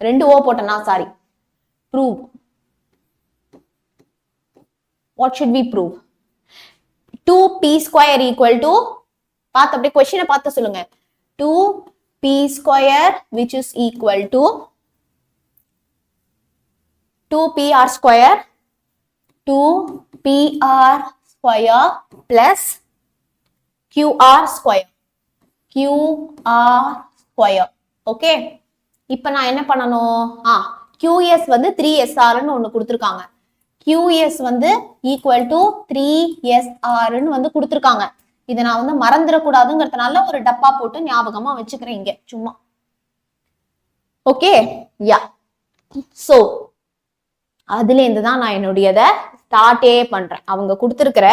2 ஓ போட்டனா? Sorry. Prove. What should we prove? 2p square equal to, பாத்து அப்படியே क्वेश्चन பார்த்து சொல்லுங்க. 2p square which is equal to 2pr square 2pr square plus qr square qr square. Okay, இப்போ நான் என்ன பண்ணணும்? qs வந்து 3sr ன்னு ஒன்னு கொடுத்திருக்காங்க. QS வந்து equal to 3SR ன்னு வந்து கொடுத்திருக்காங்க. இதை நான் வந்து மறந்துடக்கூடாதுங்கிறதுனால ஒரு டப்பா போட்டு ஞாபகமா வச்சுக்கிறேன் இங்க சும்மா. ஓகே, யா. சோ அதுல இருந்து தான் நான் என்னுடையத ஸ்டார்டே பண்றேன். அவங்க கொடுத்திருக்கிற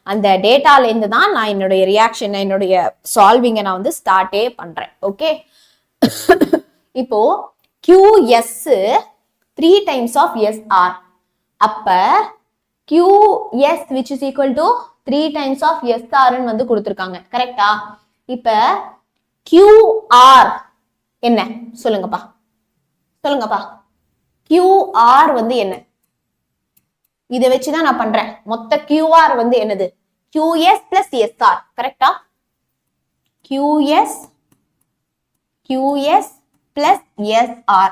அந்த டேட்டால இருந்து தான் நான் என்னுடைய ரியாக்ஷன், என்னுடைய சால்விங்க நான் வந்து ஸ்டார்டே பண்றேன். ஓகே, இப்போ QS 3 times of SR. அப்ப QS which is equal to 3 times of SR ன்னு வந்து கொடுத்திருக்காங்க. கரெக்டா? இப்ப QR என்ன சொல்லுங்கப்பா, சொல்லுங்கப்பா. QR வந்து என்ன? இதை வச்சுதான் நான் பண்றேன். மொத்த QR வந்து என்னது? QS plus SR. கரெக்டா? QS plus SR.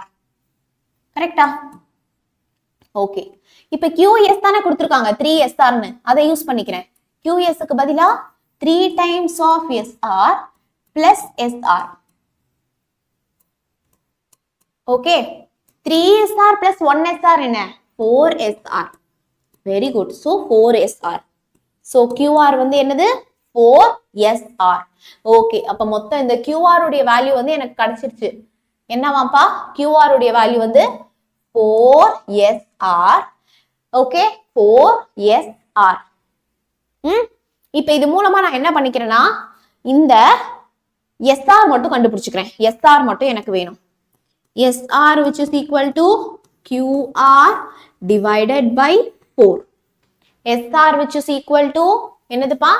கரெக்டா? ஓகே, இப்ப QS தானே கொடுத்திருக்காங்க 3SR ன்னு. அதை யூஸ் பண்ணிக்கிறேன். QS க்கு பதிலா 3 times of SR plus SR. Okay, 3SR plus 1SR என்ன? 4SR. Very good. So 4SR. So QR வந்து என்னது? 4SR. ஓகே, அப்ப மொத்தம் இந்த QR உடைய வேல்யூ வந்து எனக்கு கிடைச்சிருச்சு. என்னவாப்பா? QR உடைய வேல்யூ வந்து 4SR. Okay, 4SR. இப்போ இது மூலமா நான் என்ன பண்ணிக்கிறேன்னா இந்த SR மட்டும் கண்டுபிடிச்சுக்கிறேன். SR மட்டும் எனக்கு வேணும். SR which is equal to QR divided by 4. SR which is equal to என்னதுப்பா?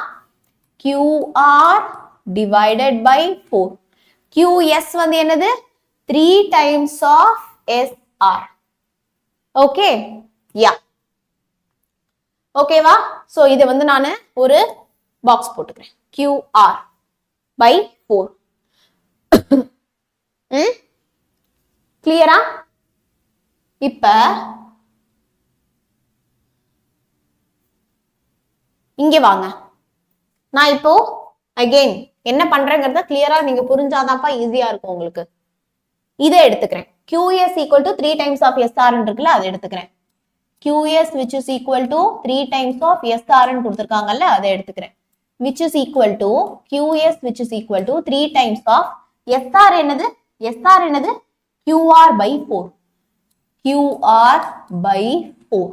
QR divided by 4. QS வந்து என்னது? 3 times of SR. Okay? Yeah. ஓகேவா? சோ இதை வந்து நான் ஒரு பாக்ஸ் போட்டுக்கிறேன். QR by 4. கிளியரா? இப்ப இங்க வாங்க. நான் இப்போ அகைன் என்ன பண்றேங்கிறத கிளியரா நீங்க புரிஞ்சாதான்ப்பா ஈஸியா இருக்கும் உங்களுக்கு. இதை எடுத்துக்கிறேன். QS equal to 3 times of SR இருக்குல்ல, அதை எடுத்துக்கிறேன். QS which is equal to 3 times of SR ன்னு கொடுத்திருக்காங்கல்ல, அதை எடுத்துக்கிறேன். which is equal to QS which is equal to 3 times of SR என்னது? SR என்னது? QR by 4. QR by 4.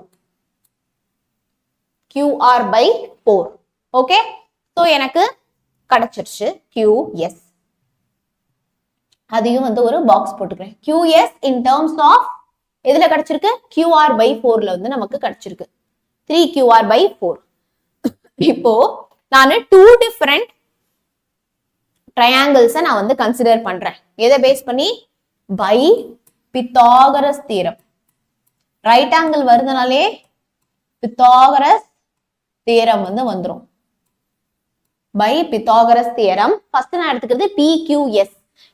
QR by 4. Okay? So எனக்கு கிடைச்சிருச்சு QS. அதையும் வந்து ஒரு பாக்ஸ் போட்டுக்கிறேன். QS in terms of எதுல கிடைச்சிருக்கு? QR by 4ல வந்து நமக்கு கிடைச்சிருக்கு. 3QR by 4. இப்போ நான் 2 different triangles நான் வந்து கன்சிடர் பண்றேன். எதை பேஸ் பண்ணி? by Pythagoras theorem. Right angle வருதுனாலே Pythagoras theorem வந்து வந்துரும். by Pythagoras theorem first நான் எடுத்துக்கிறது PQS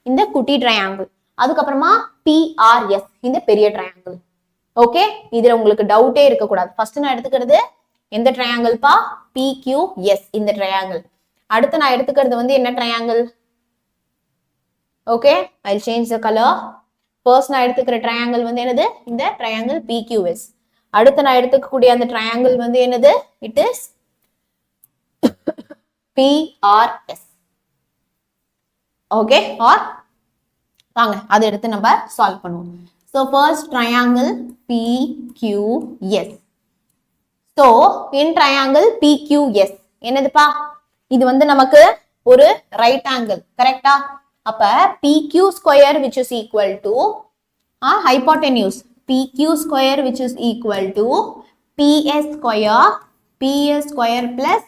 இந்த குட்டி ட்ரையாங்கிள், அதுக்கப்புறமா PRS இந்த பெரிய ட்ரையாங்கிள். ஓகே, இதுல உங்களுக்கு டவுட்டே இருக்க கூடாது. ஃபர்ஸ்ட் நான் எடுத்துக்கிறது எந்த ட்ரையாங்கிள் பா? PQS இந்த ட்ரையாங்கிள். அடுத்து நான் எடுத்துக்கிறது வந்து என்ன triangle? Okay, I will change the colour. First நான் எடுத்துக்கிற ட்ரையாங்கிள் வந்து என்னது? இந்த ட்ரையாங்கிள் PQS. அடுத்து நான் எடுத்துக்கக்கூடிய அந்த ட்ரையாங்கிள் வந்து என்னது? It is PRS. Okay, R வாங்க அதை எடுத்து நம்ம சால்வ் பண்ணுவோம். So first triangle PQS. So in triangle PQS என்னதுப்பா? இது வந்து நமக்கு ஒரு ரைட் ஆங்கிள், கரெக்டா? அப்ப PQ square which is equal to hypotenuse PQ square which is equal to PS square plus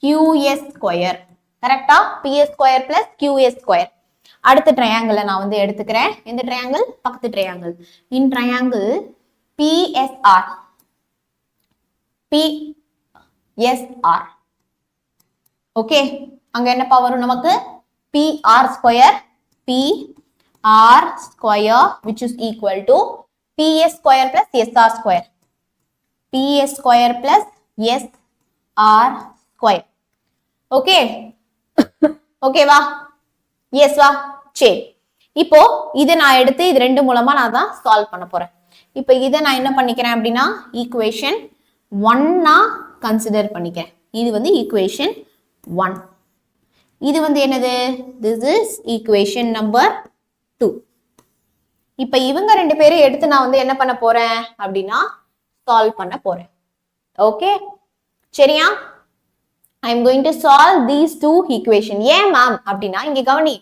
QS square, கரெக்டா? PS square plus QS square. அடுத்த ட்ரையாங்கிளை நான் வந்து எடுத்துக்கிறேன். இந்த ட்ரையாங்கிள் பக்கத்து ட்ரையாங்கிள். இன் ட்ரையாங்கிள் PSR. ஓகே, அங்க என்னப்பா வரும் நமக்கு? PR square which is equal to PS square plus SR square. PS square plus SR square. Okay, ஓகேவா? எஸ் வா? சரி, இப்போ இதை நான் எடுத்து இது ரெண்டு மூலமா நான் தான் சால்வ் பண்ண போறேன். இப்போ இதை நான் என்ன பண்ணிக்கிறேன் அப்படின்னா ஈக்குவேஷன் 1 கன்சிடர் பண்ணிக்கிறேன். இது வந்து ஈக்குவேஷன் 1. இது வந்து என்னது? This is equation number 2. இப்போ இவங்க ரெண்டு பேரும் எடுத்து நான் வந்து என்ன பண்ண போறேன் அப்படின்னா சால்வ் பண்ண போறேன். ஓகே, சரியா? I am going to solve these two equation. ஏன் மேம் அப்படின்னா இங்க கவனி,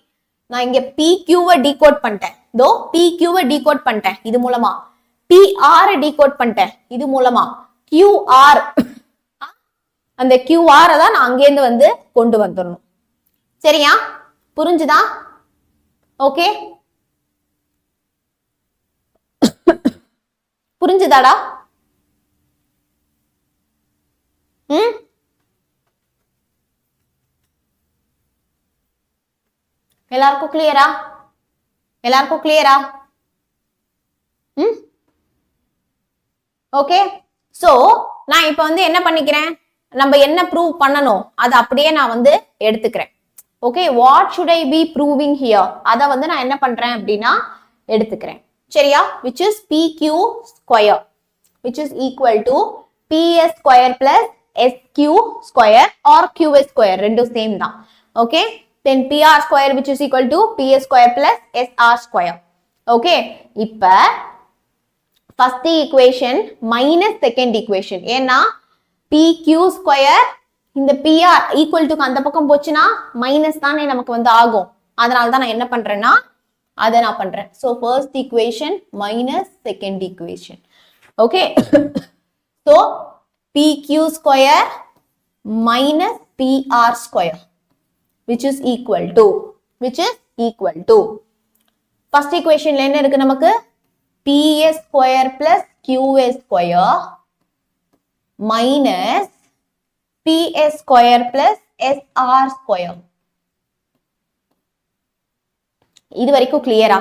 நான் இங்க PQ-வை டீகோட் பண்ணிட்டேன். தோ PQ-வை டீகோட் பண்ணிட்டேன் இது மூலமா. PR-ஐ டீகோட் பண்ணிட்டேன் இது மூலமா. QR அந்த QR-ஐ தான் நான் அங்கேருந்து வந்து கொண்டு வந்துடணும். சரியா? புரிஞ்சுதா? ஓகே, புரிஞ்சுதாடா? எல்லாருக்கும் கிளியரா? எல்லாருக்கும் கிளியரா? ஓகே, சோ நான் இப்ப வந்து என்ன பண்ணிக்கிறேன், நம்ம என்ன ப்ரூவ் பண்ணணும் அதை அப்படியே நான் வந்து எடுத்துக்கிறேன். Okay, what should I be proving here அதை வந்து நான் என்ன பண்றேன் அப்படின்னா எடுத்துக்கிறேன். சரியா? which is PQ square which is equal to PS square plus SQ square or QS square ரெண்டும் சேம் தான். Okay, then PR square which is equal to PS square plus SR square. Okay, இப்ப first equation minus second equation. ஏன்னா PQ square இந்த PR equal to அந்த பக்கம் போச்சுன்னா minus தானே நமக்கு வந்து ஆகும். அதனால தான் நான் என்ன பண்றேன்னா அதை நான் பண்றேன். So first equation minus second equation. Okay, so PQ square minus PR square which is equal to first equation என்ன இருக்கு நமக்கு PS square plus QS square minus PS square plus SR square. இது வரைக்கும் கிளியரா?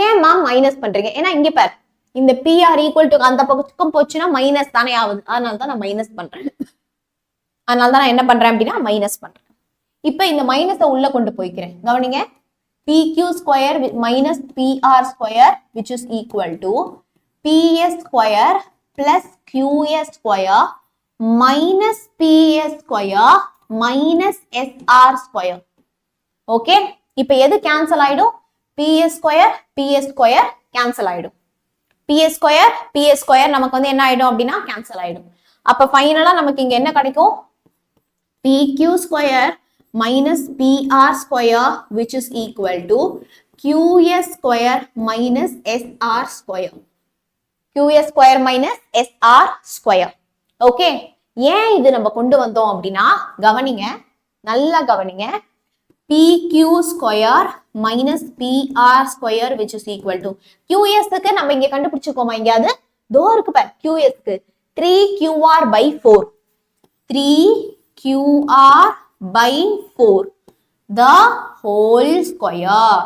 ஏன் மேம் மைனஸ் பண்றீங்க? ஏன்னா இங்க பாரு, இந்த PR ஈக்குவல் டு அந்த பக்கம் போச்சுன்னா மைனஸ் தானே ஆகுது. அதனால தான் நான் மைனஸ் பண்றேன். அதனால தான் நான் என்ன பண்றேன் அப்படின்னா மைனஸ் பண்றேன். இப்ப இந்த மைனஸை உள்ள கொண்டு போய்க்கிறேன். கவனிங்க, PQ square minus PR square which is equal to PS square plus QS square minus PS square minus SR square. Okay, இப்ப எது கேன்சல் ஆயிடும்? PS square கேன்சல் ஆயிடும். PS square நமக்கு வந்து என்ன ஆயிடும் அப்படின்னா கேன்சல் ஆயிடும். அப்ப ஃபைனலா நமக்கு இங்க என்ன கிடைக்கும்? PQ square minus PR square which is equal to QS square minus SR square. QS square minus SR square. Okay, ஏன் இது நம்ம கொண்டு வந்தோம் அப்படின்னா கவனிங்க, நல்லா கவனிங்க. PQ square minus PR square which is equal to QS க்கு நம்ம இங்க கண்டுபிடிச்சுக்கோமா? எங்கயாவது தோ இருக்கு பாரு. QS க்கு 3QR by 4 3QR by 4 the whole square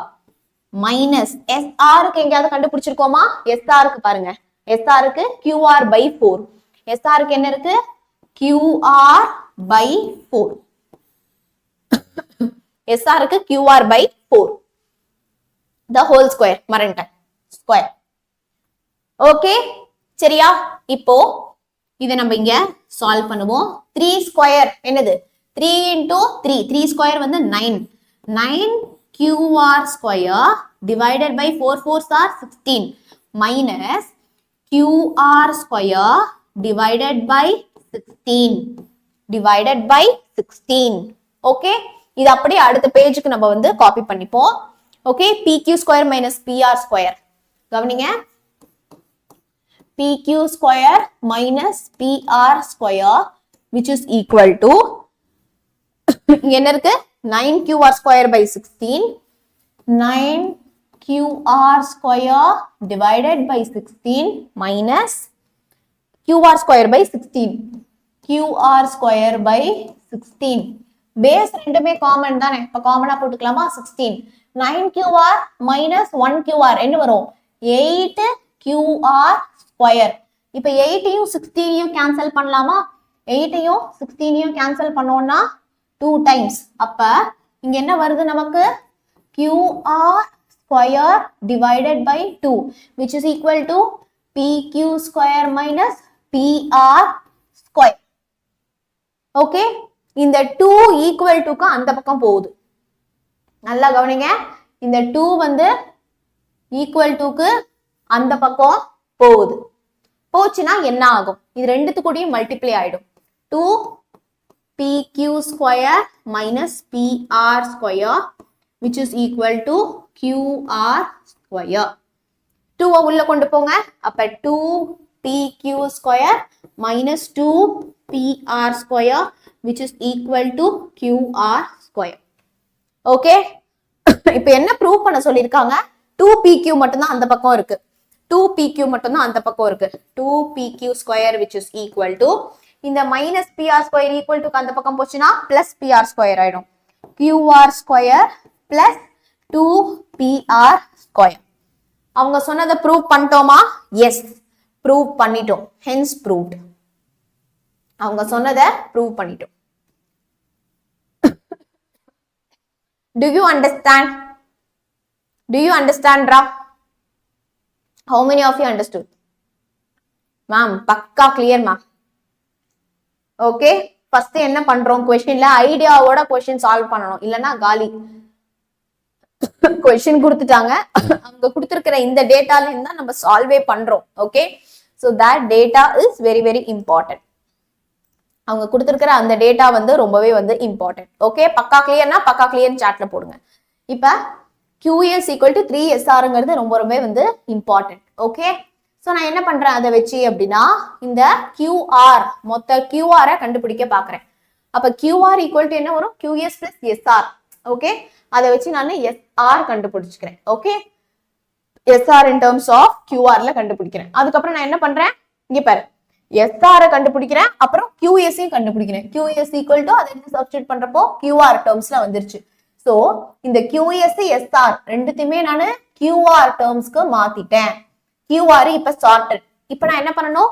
minus SR க்கு எங்கயாவது கண்டுபிடிச்சிருக்கோமா? SR க்கு பாருங்க, SR க்கு QR by 4, SR க்கு என்ன இருக்கு? QR by 4, SR க்கு QR by 4 the whole square மறந்துட்டேன் ஸ்கொயர். ஓகே சரியா? இப்போ இதை நம்ம இங்க சால்வ் பண்ணுவோம். 3 ஸ்கொயர் என்னது? 3 into 3, 3 square வந்து 9, 9QR square divided by 4 4s are 16 minus QR square divided by 16 okay, இது அப்படியே அடுத்த பேஜுக்கு நம்ம வந்து காப்பி பண்ணிப்போம். Okay, PQ square minus PR square. கவனிங்க, PQ square minus PR square which is equal to என்ன இருக்கு? 9QR square by 16, 9QR square divided by 16 minus QR square by 16, QR square by 16. Base ரெண்டுமே common தானே, இப்ப காமனா போட்டுக்கலாமா? 16 9QR minus 1QR என்ன வரும்? 8QR square. இப்ப 8யும் 16யும் கேன்சல் பண்ணலாமா? 8யும் 16யும் கேன்சல் பண்ணோம்னா 2 times. அப்ப இங்க என்ன வருது நமக்கு? QR square divided by 2 which is equal to PQ square minus PR square. Okay, இந்த 2 equal to க்கு அந்த பக்கம் போகுது. நல்லா கவனிங்க, இந்த 2 வந்து equal to க்கு அந்த பக்கம் போகுது. போச்சுன்னா என்ன ஆகும்? இது ரெண்டுத்துக்கூடயும் மல்டிப்ளை ஆயிடும். 2 PQ square minus PR square which is equal to QR square. 2 உள்ள கொண்டு போங்க. அப்ப 2 PQ square minus 2 PR square which is equal to QR square. Okay, இப்ப என்ன ப்ரூவ் பண்ண சொல்லிருக்காங்க? 2PQ மட்டும்தான் அந்த பக்கம் இருக்கு. 2PQ மட்டும்தான் அந்த பக்கம் இருக்கு. 2PQ square which is equal to இந்த minus PR square equal to அந்த பக்கம் போச்சுன்னா பிளஸ் PR square ஆயிடும். QR square plus 2PR square. அவங்க சொன்னதை ப்ரூவ் பண்ணிட்டோமா? எஸ், ப்ரூவ் பண்ணிட்டோம். Hence proved. அவங்க சொன்னதை ப்ரூவ் பண்ணிட்டோம். Do you understand? Do you understand, Ra? How many of you understood? Ma'am, பக்கா clear ma'am. ஓகே, ஃபர்ஸ்ட் என்ன பண்றோம்? क्वेश्चनல ஐடியாவோட क्वेश्चन சால்வ் பண்ணனும், இல்லனா காலி. क्वेश्चन கொடுத்துட்டாங்க, அவங்க கொடுத்திருக்கிற இந்த டேட்டால இருந்தா நம்ம சால்வே பண்றோம். Okay, so that data is very very important. அவங்க கொடுத்திருக்கிற அந்த டேட்டா வந்து ரொம்பவே வந்து இம்பார்ட்டன்ட். ஓகே, பக்கா கிளியர்னா பக்கா கிளியர் சாட்ல போடுங்க. இப்ப QS ஈக்குவல் டு 3SRங்கிறது ரொம்ப ரொம்ப வந்து இம்பார்ட்டன்ட். ஓகே, ஸோ நான் என்ன பண்றேன் அதை வச்சு அப்படின்னா இந்த QR மொத்த QR கண்டுபிடிக்க பாக்குறேன். அப்ப QR ஈக்குவல் டு என்ன வரும்? QS plus SR. ஓகே, அதை வச்சு நான் SR கண்டுபிடிச்சுக்கிறேன். Okay, SR in terms of QRல கண்டுபிடிக்கிறேன். அதுக்கப்புறம் நான் என்ன பண்றேன், இங்க பாரு, SR கண்டுபிடிக்கிறேன், அப்புறம் QS கண்டுபிடிக்கிறேன். QS ஈக்குவல் டு அதை சப்ஸ்டிட்யூட் பண்றப்போ QR டேர்ம்ஸ்ல வந்துருச்சு. சோ இந்த QS SR ரெண்டுத்தையுமே நான் QR டேர்ம்ஸ்க்கு மாத்திட்டேன். QR இப்ப சார்ட்டட். இப்ப நான் என்ன பண்ணணும்,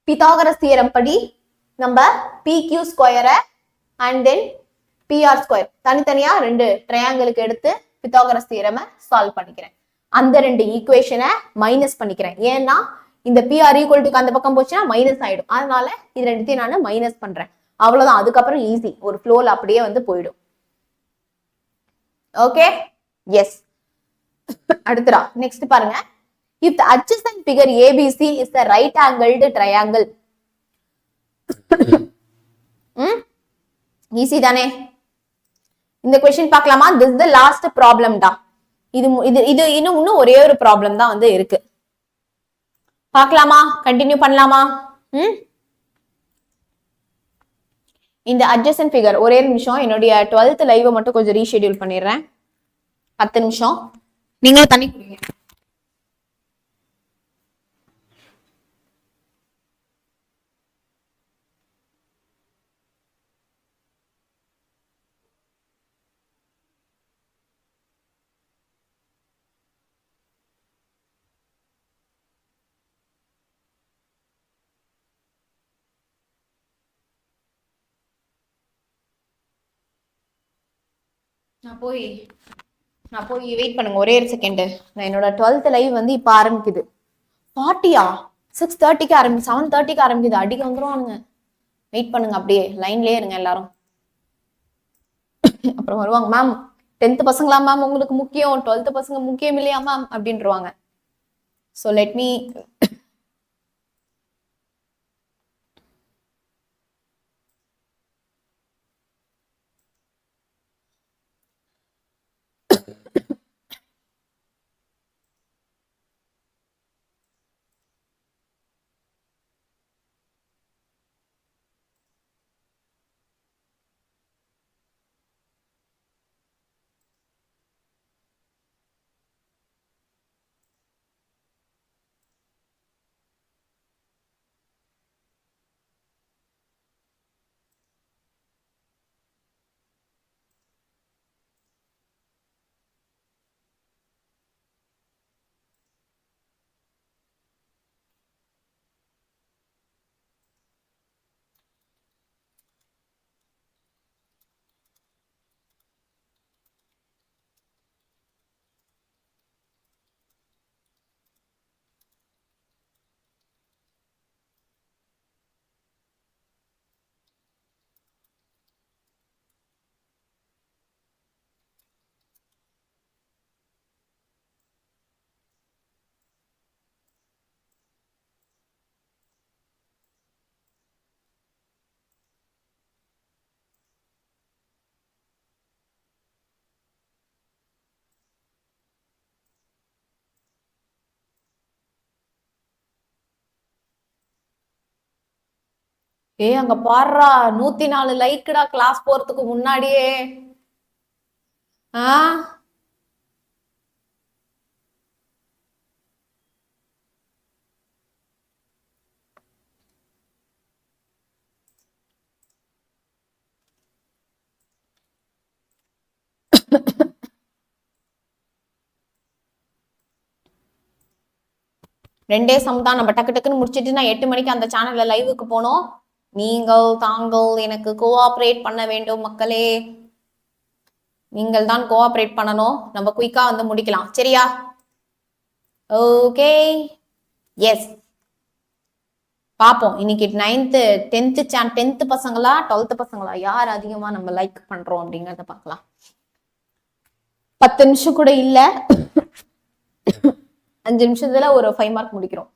பித்தாகரஸ் தியரம் படி நம்ம PQ ஸ்கொயரை அண்ட் தென் PR ஸ்கொயர் தனித்தனியா ரெண்டு ட்ரையாங்கிளுக்கு எடுத்து பித்தாகரஸ் தியரமை சால்வ் பண்ணிக்கிறேன். அந்த ரெண்டு ஈக்குவேஷனை மைனஸ் பண்ணிக்கிறேன். ஏன்னா இந்த PR ஈக்குவல் டுக்கு அந்த பக்கம் போச்சுன்னா மைனஸ் ஆயிடும். அதனால இது ரெண்டுத்தையும் நான் மைனஸ் பண்றேன். அவ்வளவுதான். அதுக்கப்புறம் ஈஸி, ஒரு ஃப்ளோல அப்படியே வந்து போயிடும். Okay, yes. அடுத்தடா நெக்ஸ்ட் பாருங்க. If the adjacent figure ABC is a right angled triangle. Easy தானே? இந்த क्वेश्चन பார்க்கலாமா? This is the last problem டா. இது இது இது இன்னும் ஒரே ஒரு ப்ராப்ளம் தான் வந்து இருக்கு. பார்க்கலாமா? கண்டினியூ பண்ணலாமா? இந்த adjacent figure ஒரே நிமிஷம், என்னுடைய 12th லைவ் மட்டும் கொஞ்சம் ரீஷெட்யூல் பண்ணிடுறேன். 10 நிமிஷம் நீங்களும் தண்ணி குடிங்க. நான் போய் வெயிட் பண்ணுங்க ஒரே ஒரு செகண்ட். நான் என்னோட 12th லைவ் வந்து இப்ப ஆரம்பிக்குது. 40யா? 6:30க்கு ஆரம்பிச்சு 7:30க்கு ஆரம்பிக்குது. அடிக்க வந்துருவானுங்க. வெயிட் பண்ணுங்க, அப்படியே லைன்லயே இருங்க எல்லாரும். அப்புறம் வருவாங்க, மேம் 10th பசங்களா மேம் உங்களுக்கு முக்கியம், 12th பசங்க முக்கியம் இல்லையா மேம் அப்படின்ட்டுருவாங்க. ஸோ லெட் மீ அங்க பாடுறா 104 லைக்குடா கிளாஸ் போறதுக்கு முன்னாடியே. ரெண்டே சம் தான், நம்ம டக்கு டக்குன்னு முடிச்சிட்டு நான் 8 மணிக்கு அந்த சேனல்ல லைவுக்கு போனோம். நீங்கள் தாங்கள் எனக்கு கோஆபரேட் பண்ண வேண்டும் மக்களே. நீங்கள் தான் கோஆபரேட் பண்ணணும். நம்ம குயிக்கா வந்து முடிக்கலாம், சரியா? Okay, yes. பாப்போம் இன்னைக்கு 9th 10th பசங்களா 12th பசங்களா யார் அதிகமா நம்ம லைக் பண்றோம் அப்படிங்கறத பார்க்கலாம். 10 நிமிஷம் கூட இல்ல, 5 நிமிஷத்துல ஒரு 5 மார்க் முடிக்கிறோம்.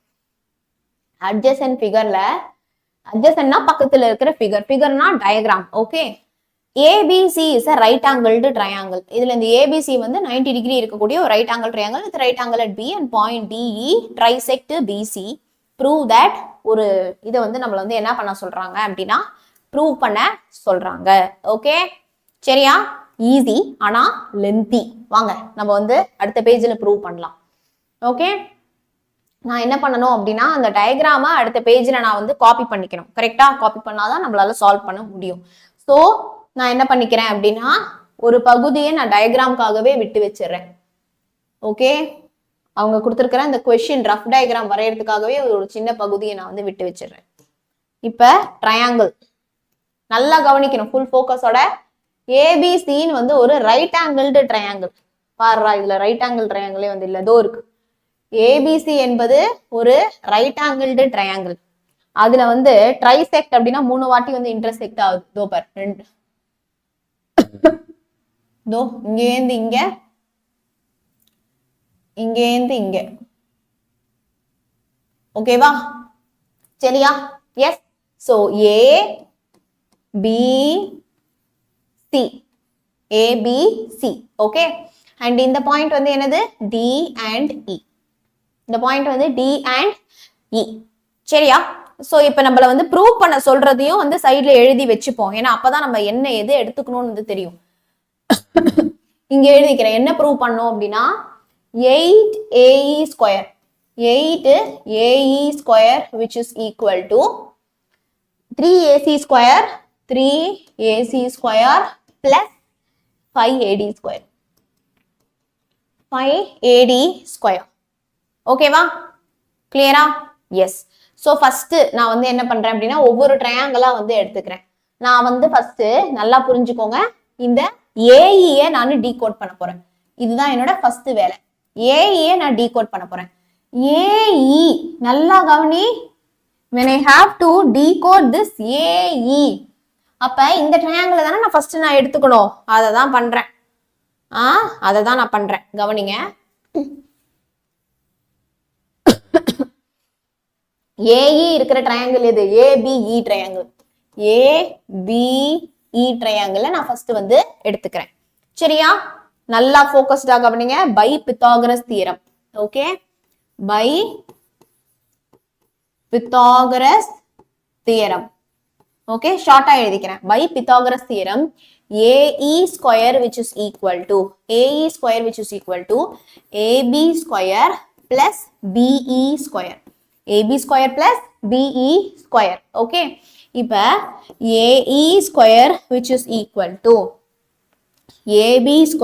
அட்ஜசன்ட் ஃபிகர்ல adjacentனா பக்கத்துல இருக்கிற figure. Figureனா diagram. Okay. ABC is a right angled triangle. இதுல இந்த ABC வந்து 90 degree இருக்கக்கூடிய ஒரு right angle triangle. With right angle at B and point DE trisect BC. Prove that ஒரு இத வந்து நம்மள வந்து என்ன பண்ண சொல்றாங்க அப்படினா prove பண்ண சொல்றாங்க. Okay. சரியா? Easy ஆனா lengthy. வாங்க நம்ம வந்து அடுத்த பேஜ்ல prove பண்ணலாம். Okay. நான் என்ன பண்ணணும் அப்படினா அந்த டயகிராமை அடுத்த பேஜ்ல நான் வந்து காப்பி பண்ணிக்கணும். கரெக்ட்டா? காப்பி பண்ணாதான் நம்மளால சால்வ் பண்ண முடியும். சோ நான் என்ன பண்ணிக்கிறேன் அப்படின்னா ஒரு பகுதியை நான் டயகிராம்காகவே விட்டு வச்சிடுறேன். ஓகே, அவங்க கொடுத்துருக்கிற இந்த கொஸ்டின் ரஃப் டயகிராம் வரையறதுக்காகவே ஒரு சின்ன பகுதியை நான் வந்து விட்டு வச்சிடுறேன். இப்ப ட்ரையாங்கிள் நல்லா கவனிக்கணும், ஃபுல் ஃபோக்கஸோட. ஏபிசின்னு வந்து ஒரு ரைட் ஆங்கிள்டு ட்ரையாங்கிள். பாருடா, இதுல ரைட் ஆங்கிள் ட்ரையாங்கிளே வந்து இல்ல, தோ இருக்கு. ஏபிசி என்பது ஒரு ரைட் ஆங்கிள்டு ட்ரையாங்கிள். அதுல வந்து ட்ரைசெக்ட் அப்படின்னா 3 வாட்டி வந்து இன்டர்செக்ட் ஆகுது. தோ பார், 2 தோ இங்கேந்து இங்க, இங்கேந்து இங்க. ஓகேவா? சரியா? Yes. So A B C, ABC. Okay, and இந்த பாயிண்ட் வந்து என்னது? D and E. இந்த பாயிண்ட் வந்து டி அண்ட் இ. சரியா? சோ இப்ப நம்மள வந்து ப்ரூவ் பண்ண சொல்றதையும் வந்து சைட்ல எழுதி வச்சுப்போம். ஏன்னா அப்பதான் நம்ம என்ன எது எடுத்துக்கணும்னு வந்து தெரியும். இங்க எழுதிக்கிறேன் என்ன ப்ரூவ் பண்ணோம் அப்படின்னா 8AE². 8AE² which is equal to 3AC² 3AC² plus 5AD². 5AD². ஓகேவா? கிளியரா? எஸ். சோ ஃபர்ஸ்ட் நான் வந்து என்ன பண்றேன் அப்படின்னா ஒவ்வொரு ட்ரையாங்கிளா வந்து எடுத்துக்கிறேன். நான் வந்து ஃபர்ஸ்ட் நல்லா புரிஞ்சுக்கோங்க, இந்த ஏஇயை நான் டீகோட் பண்ண போறேன். இதுதான் என்னோட ஃபர்ஸ்ட் வேலை. ஏஇயை நான் டீகோட் பண்ண போறேன். ஏஇ நல்லா கவனி. when I have to decode this AE, அப்ப இந்த ட்ரையாங்கிளை தானே நான் ஃபர்ஸ்ட் நான் எடுத்துக்கணும். அதை தான் பண்றேன். அதை தான் நான் பண்றேன். கவனிங்க. ஏஇ இருக்கிற ட்ரையாங்கிள் எது? ABE triangle. ஏபிஇ ட்ரையாங்கிளை நான் ஃபர்ஸ்ட் வந்து எடுத்துக்கிறேன். சரியா? நல்லா ஃபோக்கஸ்டா கவனிங்க. By Pythagoras theorem. Okay, by Pythagoras theorem. Okay, ஷார்ட்டா எழுதிக்கிறேன். By Pythagoras theorem AE² which is equal to AE² which is equal to AB² plus BE². AB² plus BE². Okay. இப்ப AE² which is equal to AB²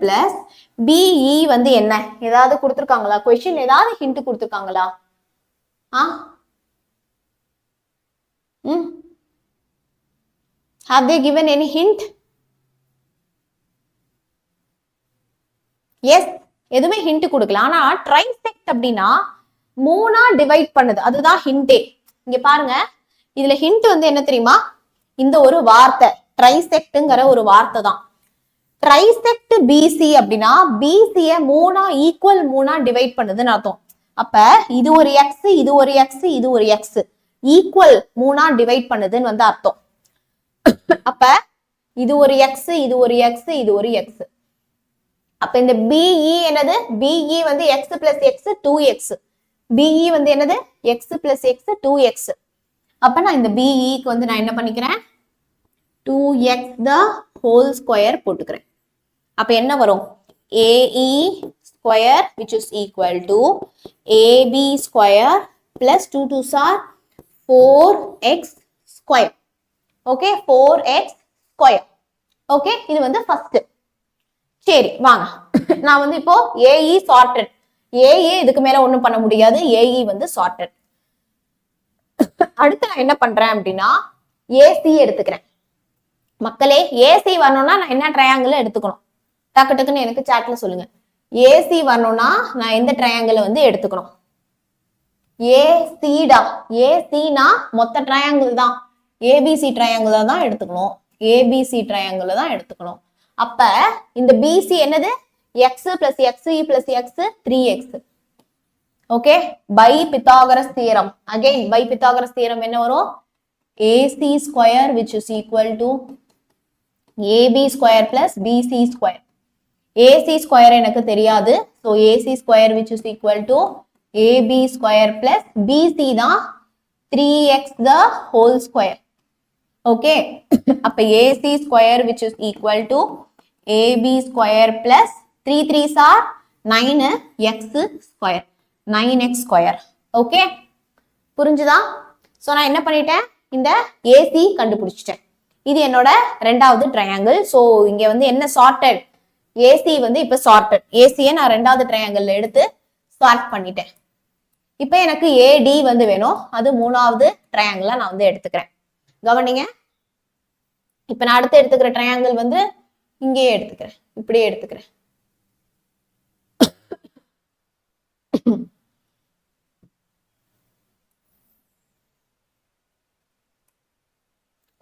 plus BE வந்து என்ன? ஏதாவது கொடுத்திருக்காங்களா? Question ஏதாவது hint கொடுத்திருக்காங்களா? Have they given any hint? Yes. எதுவுமே hint கொடுக்கல. ஆனா ட்ரைசெக்ட் அப்படின்னா 3ஆ டிவைட் பண்ணுது, அதுதான் ஹிண்டே. இங்க பாருங்க, இதுல ஹிண்ட் வந்து என்ன தெரியுமா? இந்த ஒரு வார்த்தை ட்ரைசெக்ட்ங்கிற ஒரு வார்த்தை தான். ட்ரைசெக்ட் பிசி அப்படின்னா பிசிய 3ஆ ஈக்குவல் 3ஆ டிவைட் பண்ணுதுன்னு அர்த்தம். அப்ப இது ஒரு எக்ஸ், இது ஒரு எக்ஸ், இது ஒரு எக்ஸ், ஈக்குவல் 3ஆ டிவைட் பண்ணுதுன்னு வந்து அர்த்தம். அப்ப இது ஒரு எக்ஸ், இது ஒரு எக்ஸ், இது ஒரு எக்ஸ். அப்ப இந்த பிஇ என்னது? பிஇ வந்து X plus X 2x. BE வந்து என்னது? X plus X 2x. அப்ப நான் இந்த பிஇக்கு வந்து நான் என்ன பண்ணிக்கிறேன்? 2x the whole square போட்டுக்கிறேன். அப்ப என்ன வரும்? AE² which is equal to AB² plus 2 2s are 4x². Okay, 4x². Okay, இது வந்து ஃபர்ஸ்ட். சரி வாங்க, நான் வந்து இப்போ ஏஇ சார்ட்டட். ஏஇ இதுக்கு மேல ஒண்ணும் பண்ண முடியாது. ஏஇ வந்து சார்ட்டட். அடுத்து நான் என்ன பண்றேன் அப்படின்னா ஏசி எடுத்துக்கிறேன். மக்களே, ஏசி வரணும்னா நான் என்ன ட்ரையாங்கிள் எடுத்துக்கணும்? டக்கு டக்குன்னு எனக்கு சாட்ல சொல்லுங்க. ஏசி வரணும்னா நான் எந்த ட்ரையாங்கிள் வந்து எடுத்துக்கணும்? ஏசிடா. ஏசினா மொத்த ட்ரையாங்கிள் தான். ஏபிசி ட்ரையாங்கிள் தான் எடுத்துக்கணும். ஏபிசி ட்ரையாங்கிள் தான் எடுத்துக்கணும். அப்ப இந்த பிசி என்னது? X plus x plus x 3x. Okay, by Pythagoras theorem. Again by Pythagoras theorem என்ன வரும்? AC square which is equal to AB square plus BC square. AC square எனக்கு தெரியாது. So AC square which is equal to AB square plus BC தான் 3x the whole square. Okay. அப்ப AC square which is equal to AB square plus 3 3s are 9x square. 9x square. Okay. புரிஞ்சுதா? So நான் என்ன பண்ணிட்டேன்? இந்த AC கண்டுபிடிச்சிட்டேன். இது என்னோட ரெண்டாவது ட்ரையாங்கிள். ஸோ இங்க வந்து என்ன சார்ட்டட்? AC வந்து இப்ப சார்ட்டட். ஏசியை நான் ரெண்டாவது ட்ரையாங்கிள் எடுத்து சார்ட் பண்ணிட்டேன். இப்ப எனக்கு AD வந்து வேணும். அது மூணாவது ட்ரையாங்கிளா நான் வந்து எடுத்துக்கிறேன். கவனிங்க. இப்ப நான் அடுத்து எடுத்துக்கிற ட்ரையாங்கிள் வந்து இங்கேயே எடுத்துக்கிறேன். இப்படியே எடுத்துக்கிறேன்.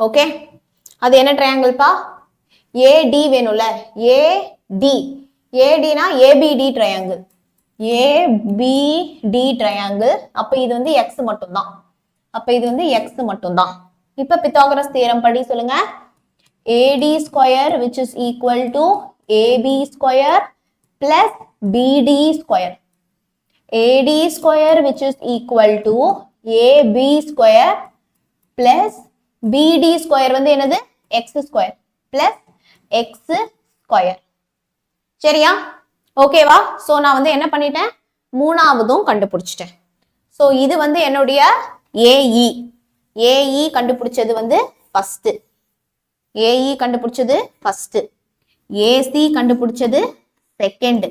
ஓகே, அது என்ன ட்ரையாங்கிள் பா? AD வேணும்ல, AD. ADனா ABD triangle. ABD triangle. அப்ப இது வந்து X மட்டும்தான். அப்ப இது வந்து X மட்டும்தான். இப்ப பித்தாகரஸ் தியரம் படி சொல்லுங்க. AD square which is equal to AB square plus BD square. AD square which is equal to AB square plus BD square வந்து என்னது? X square plus X square. சரியா? ஓகேவா? சோ நான் வந்து என்ன பண்ணிட்டேன்? மூணாவதும் கண்டுபிடிச்சிட்டேன். சோ இது வந்து என்னுடைய AE. AE கண்டுபிடிச்சது வந்து ஃபர்ஸ்ட். AE கண்டுபிடிச்சது ஃபர்ஸ்ட். AC கண்டுபிடிச்சது செகண்ட்.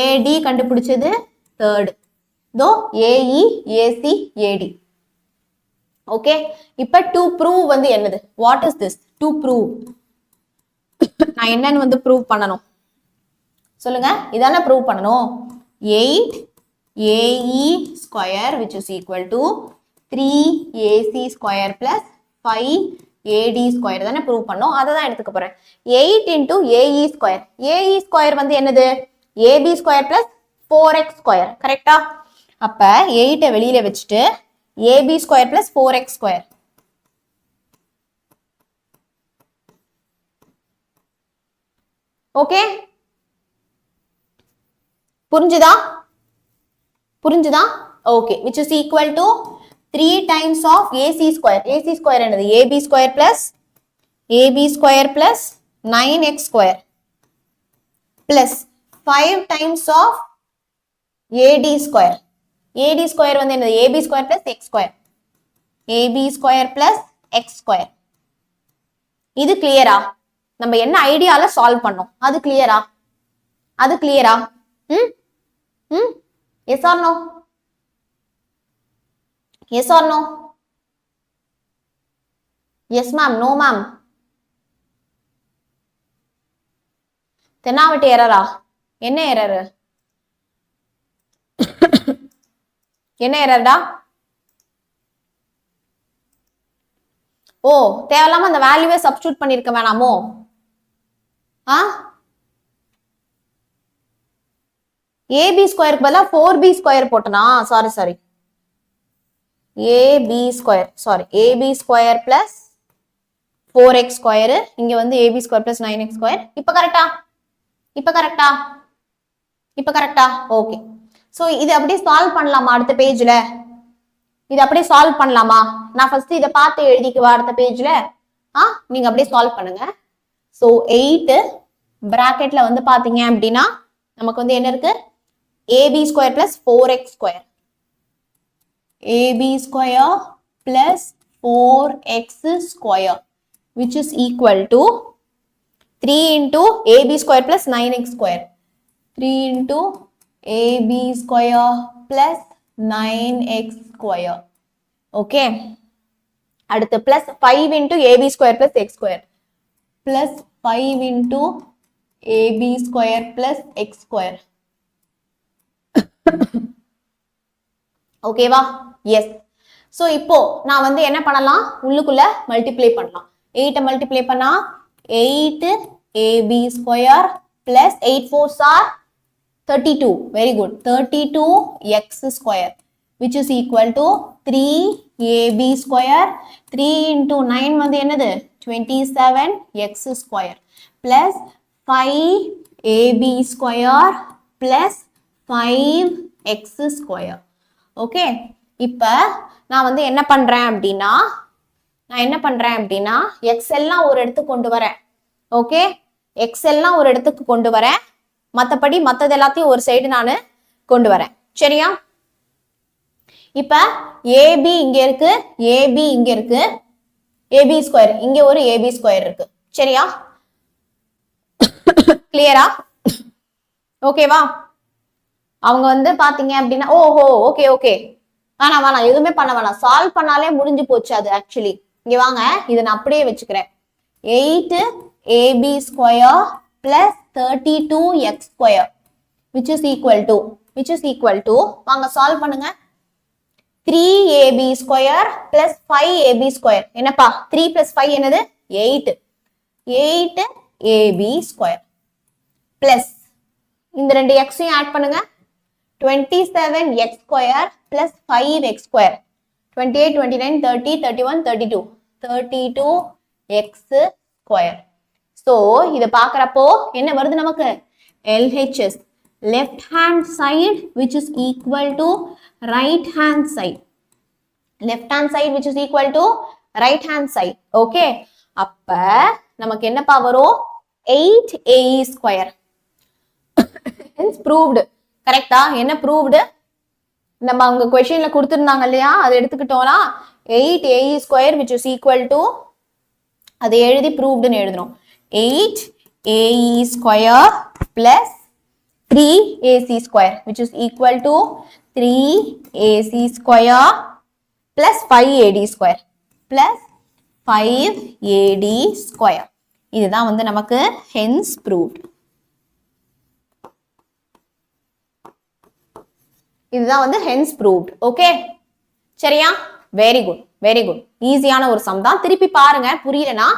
AD கண்டுபிடிச்சது தேர்ட். தோ AE, AC, AD. ஓகே, இப்ப டு ப்ரூவ் வந்து என்னது? What is this? To prove நான் என்னன்னு வந்து ப்ரூவ் பண்ணணும் சொல்லுங்க. இதான ப்ரூவ் பண்ணணும். 8AE square which is equal to 3AC square plus 5AD square தானே ப்ரூவ் பண்ணோம். அதை தான் எடுத்துக்க போறேன். 8 into AE square. AE square வந்து என்னது? AB square plus 4x square. கரெக்டா? அப்ப 8 வெளியில வச்சுட்டு AB square plus 4x square. Okay, புரிஞ்சுதா? புரிஞ்சுதா? Okay, which is equal to 3 times of AC square. AC square என்னது? AB square plus 9x square plus 5 times of AD square. AD square வந்து என்னது? AB square plus X square. AB square plus X square. இது கிளியரா? நம்ம என்ன ஐடியால solve பண்ணோம் அது கிளியரா? அது கிளியரா? Yes or no? Yes or no? Yes ma'am, no ma'am. தென்னாவட்டி எரரா? என்ன எரரு? என்ன எரர்டா? ஓ, தேவையில்லாம அந்த வேல்யூவை சப்ஸ்டிட்யூட் பண்ணிருக்க வேணாமோ? AB ஸ்கொயருக்கு பதிலா 4B ஸ்கொயர் போட்டனா? Sorry AB square, sorry AB square plus 4x square. இங்க வந்து AB square plus 9x square. இப்ப கரெக்டா? இப்ப கரெக்டா? இப்ப கரெக்டா? ஓகே. சோ இது அப்படியே சால்வ் பண்ணலாமா அடுத்த பேஜ்ல? இது அப்படியே சால்வ் பண்ணலாமா? நான் ஃபர்ஸ்ட் இத பார்த்து எழுதிக்குவா அடுத்த பேஜ்ல. நீங்க அப்படியே சால்வ் பண்ணுங்க. சோ 8 பிராக்கெட்ல வந்து பாத்தீங்க அப்படின்னா நமக்கு வந்து என்ன இருக்கு? AB square plus 4x square. AB square plus 4x square which is equal to 3 into AB square plus 9x square. 3 into AB square plus 9x square. Okay. அடுத்து plus 5 into AB square plus x square. Plus 5 into AB square plus x square. ஓகேவா? Yes. So இப்போ நான் வந்து என்ன பண்ணலாம்? உள்ளுக்குள்ள multiply பண்ணலாம். 8 multiply பண்ணா 8 AB square plus 8 4s are 32. Very good. 32x square, which is equal to 3ab square. 3 into 9 வந்து என்னது 27x square plus 5ab square plus 5x square. Okay. இப்போ நான் வந்து என்ன பண்றேன் அப்படின்னா x எல்லாம் ஒரு இடத்துக்கு கொண்டு வரேன். ஓகே, x எல்லாம் ஒரு இடத்துக்கு கொண்டு வரேன். மத்தபடி மத்தது எல்லாத்தையும் ஒரு சைடு நான் கொண்டு வரேன். சரியா? இப்ப AB இங்க இருக்கு, AB இங்க இருக்கு, AB ஸ்கொயர் இங்க ஒரு AB ஸ்கொயர் இருக்கு. சரியா? கிளியரா? ஓகேவா? அவங்க வந்து பாத்தீங்க அப்படின்னா ஓஹோ ஓகே ஓகே வேணாம் எதுவுமே பண்ண வேணாம், சால்வ் பண்ணாலே முடிஞ்சு போச்சு அது. ஆக்சுவலி இங்க வாங்க, இதை நான் அப்படியே வச்சுக்கிறேன். 8ab square plus 32x square which is equal to வாங்க சால்வ் பண்ணுங்க. 3ab square plus 5ab square என்னப்பா 3 plus 5 என்னது 8. 8ab square plus இந்த ரெண்டு xையும் ஆட் பண்ணுங்க. 27x square plus 5x square 28 29 30 31 32 32x square. So இத பாக்குறப்போ என்ன வருது நமக்கு LHS, left hand side which is equal to right hand side, left hand side which is equal to right hand side. Okay, அப்ப நமக்கு என்னப்பா வரும் 8AE square. Hence proved. கரெக்டா? என்ன proved? நம்ம அவங்க क्वेश्चनல கொடுத்திருந்தாங்க இல்லையா, அதை எடுத்துக்கிட்டோம்னா 8AE square which is equal to அதை எழுதி provedன்னு எழுதணும். 8AE square plus 3AC square which is equal to 3AC square plus 5AD square plus 5AD square. இதுதான் வந்து நமக்கு hence proved. இதுதான் வந்து hence proved. ஓகே, சரியா? Very good very good. ஈஸியான ஒரு சம் தான். திருப்பி பாருங்க, புரியலனா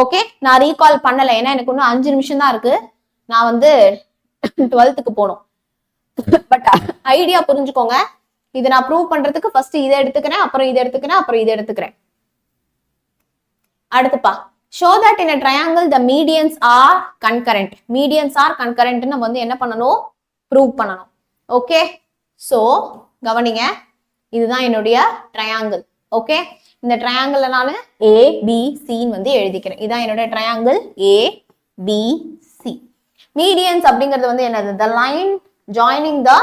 ஓகே. நான் ரீகால் பண்ணல, ஏன்னா எனக்கு இன்னும் 5 நிமிஷம் தான் இருக்கு. நான் வந்து 12th போகணும். பட் ஐடியா புரிஞ்சுக்கோங்க. இதை நான் ப்ரூவ் பண்றதுக்கு ஃபர்ஸ்ட் இதை எடுத்துக்கிறேன், அப்புறம் இதை எடுத்துக்கிறேன், அப்புறம் இதை எடுத்துக்கிறேன். அடுத்துப்பா, show that in a triangle the medians are concurrent. Medians are concurrent நம்ம வந்து என்ன பண்ணணும், ப்ரூவ் பண்ணணும். ஓகே, சோ கவனிங்க, இதுதான் என்னுடைய ட்ரையாங்கிள். ஓகே, இந்த ட்ரையாங்கிள் நான் ABC வந்து எழுதிக்கிறேன். இதான் என்னோட ட்ரையாங்கிள் ABC. மீடியன்ஸ் அப்படிங்கிறது வந்து என்னது, the line joining the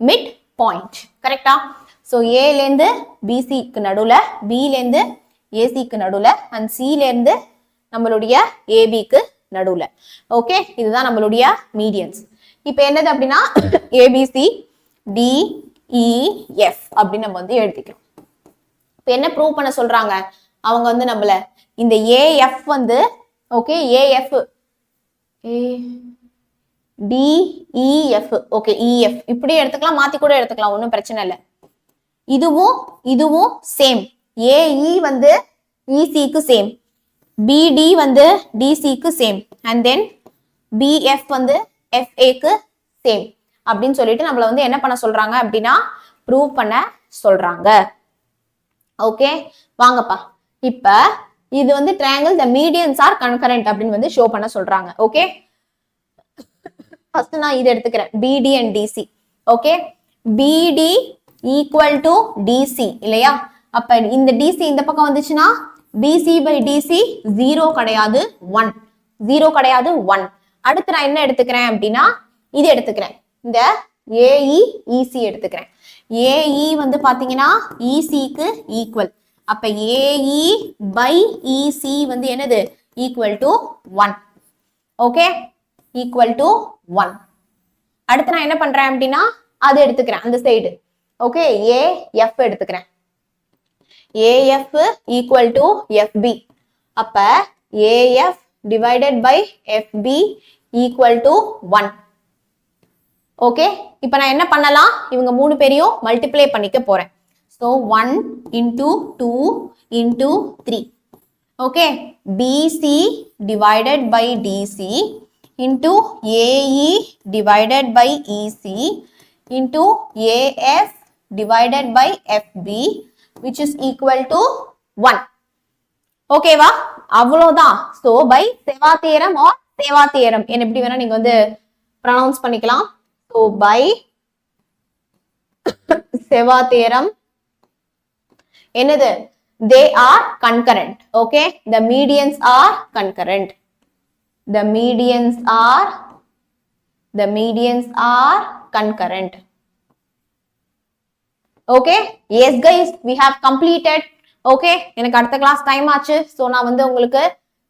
mid point. கரெக்டா? சோ A ல இருந்து BC க்கு நடுவுல, B ல இருந்து AC க்கு நடுவுல, and C ல இருந்து நம்மளுடைய AB க்கு நடுவுல. ஓகே, இதுதான் நம்மளுடைய மீடியன்ஸ். இப்போ என்னது அப்படின்னா ABC DEF அப்படின்னு நம்ம வந்து எழுதிக்கிறோம். இப்போ என்ன ப்ரூவ் பண்ண சொல்றாங்க அவங்க வந்து நம்மள, இந்த AF வந்து okay, AF DEF okay, EF இப்படி எடுத்துக்கலாம், மாத்தி கூட எடுத்துக்கலாம், ஒன்றும் பிரச்சனை இல்லை. இதுவும் சேம். AE வந்து EC க்கு சேம், BD வந்து DC க்கு சேம், and then BF வந்து FA க்கு சேம் அப்படின்னு சொல்லிட்டு நம்மள வந்து என்ன பண்ண சொல்றாங்க அப்படின்னா ப்ரூவ் பண்ண சொல்றாங்க. ஓகே, வாங்கப்பா. இப்ப இது வந்து triangle the medians are concurrent அப்படின்னு வந்து ஷோ பண்ண சொல்றாங்க. ஓகே, ஃபர்ஸ்ட் நான் இதை எடுத்துக்கிறேன், BD and DC. Okay, BD equal to DC இல்லையா? அப்ப இந்த DC இந்த பக்கம் வந்துச்சுன்னா BC by DC 0 கிடையாது 1, 0 கிடையாது 1. அடுத்து நான் என்ன எடுத்துக்கிறேன் அப்படின்னா இது எடுத்துக்கிறேன், இந்த AE EC எடுத்துக்கிறேன். AE வந்து பாத்தீங்கன்னா EC க்கு ஈக்குவல். அப்ப AE by EC வந்து என்னது, equal to 1. Okay, equal to 1. அடுத்து நான் என்ன பண்றேன் அப்படின்னா அது எடுத்துக்கிறேன் அந்த சைடு. ஓகே, AF எடுத்துக்கிறேன். AF equal to FB. அப்ப AF divided by FB equal to 1. Okay, இப்போ நான் என்ன பண்ணலாம், இவங்க 3 பேரையும் மல்டிப்ளை பண்ணிக்க போறேன். So 1 into 2 into 3. Okay, BC divided by DC into AE divided by EC into AF divided by FB which is equal to 1. Okay வா? அவ்வளவுதான். So by schwa theorem or Seva theorem என்ன எப்படி வேணா நீங்க வந்து pronounce பண்ணிக்கலாம். So by செவா தியரம் என்னது? They are concurrent. Okay? The medians are concurrent. The medians are concurrent. Okay? Yes guys, we have completed. Okay? எனக்கு அடுத்த class time ஆச்சு. So நான் வந்து உங்களுக்கு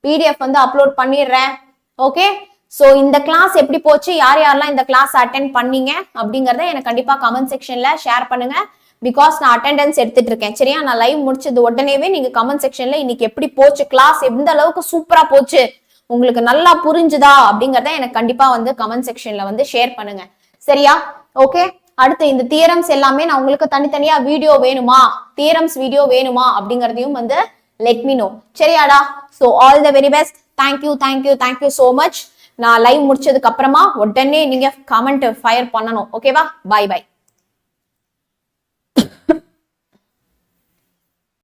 PDF வந்து upload பண்ணிடுறேன். Okay? So இந்த class எப்படி போச்சு? யார் யாரெல்லாம் இந்த class attend பண்ணீங்க அப்படிங்கறத எனக்கு கண்டிப்பா comment sectionல share பண்ணுங்க. Because நான் attendance எடுத்துட்டு இருக்கேன். சரியா? நான் live முடிச்சது உடனேவே நீங்க comment sectionல இன்னைக்கு எப்படி போச்சு class எந்த அளவுக்கு சூப்பரா போச்சு உங்களுக்கு நல்லா புரிஞ்சுதா அப்படிங்கறத எனக்கு கண்டிப்பா வந்து கமெண்ட் செக்ஷன்ல வந்து ஷேர் பண்ணுங்க. சரியா? ஓகே. அடுத்து இந்த தியரம்ஸ் எல்லாமே நான் உங்களுக்கு தனித்தனியா வீடியோ வேணுமா, தியரம்ஸ் வீடியோ வேணுமா அப்படிங்கறதையும் வந்து let me know. சரியாடா? So all the very best. Thank you so much. நான் லைவ் முடிச்சதுக்கு அப்புறமா உடனே நீங்க கமெண்ட் ஃபயர் பண்ணணும். ஓகேவா? Bye by.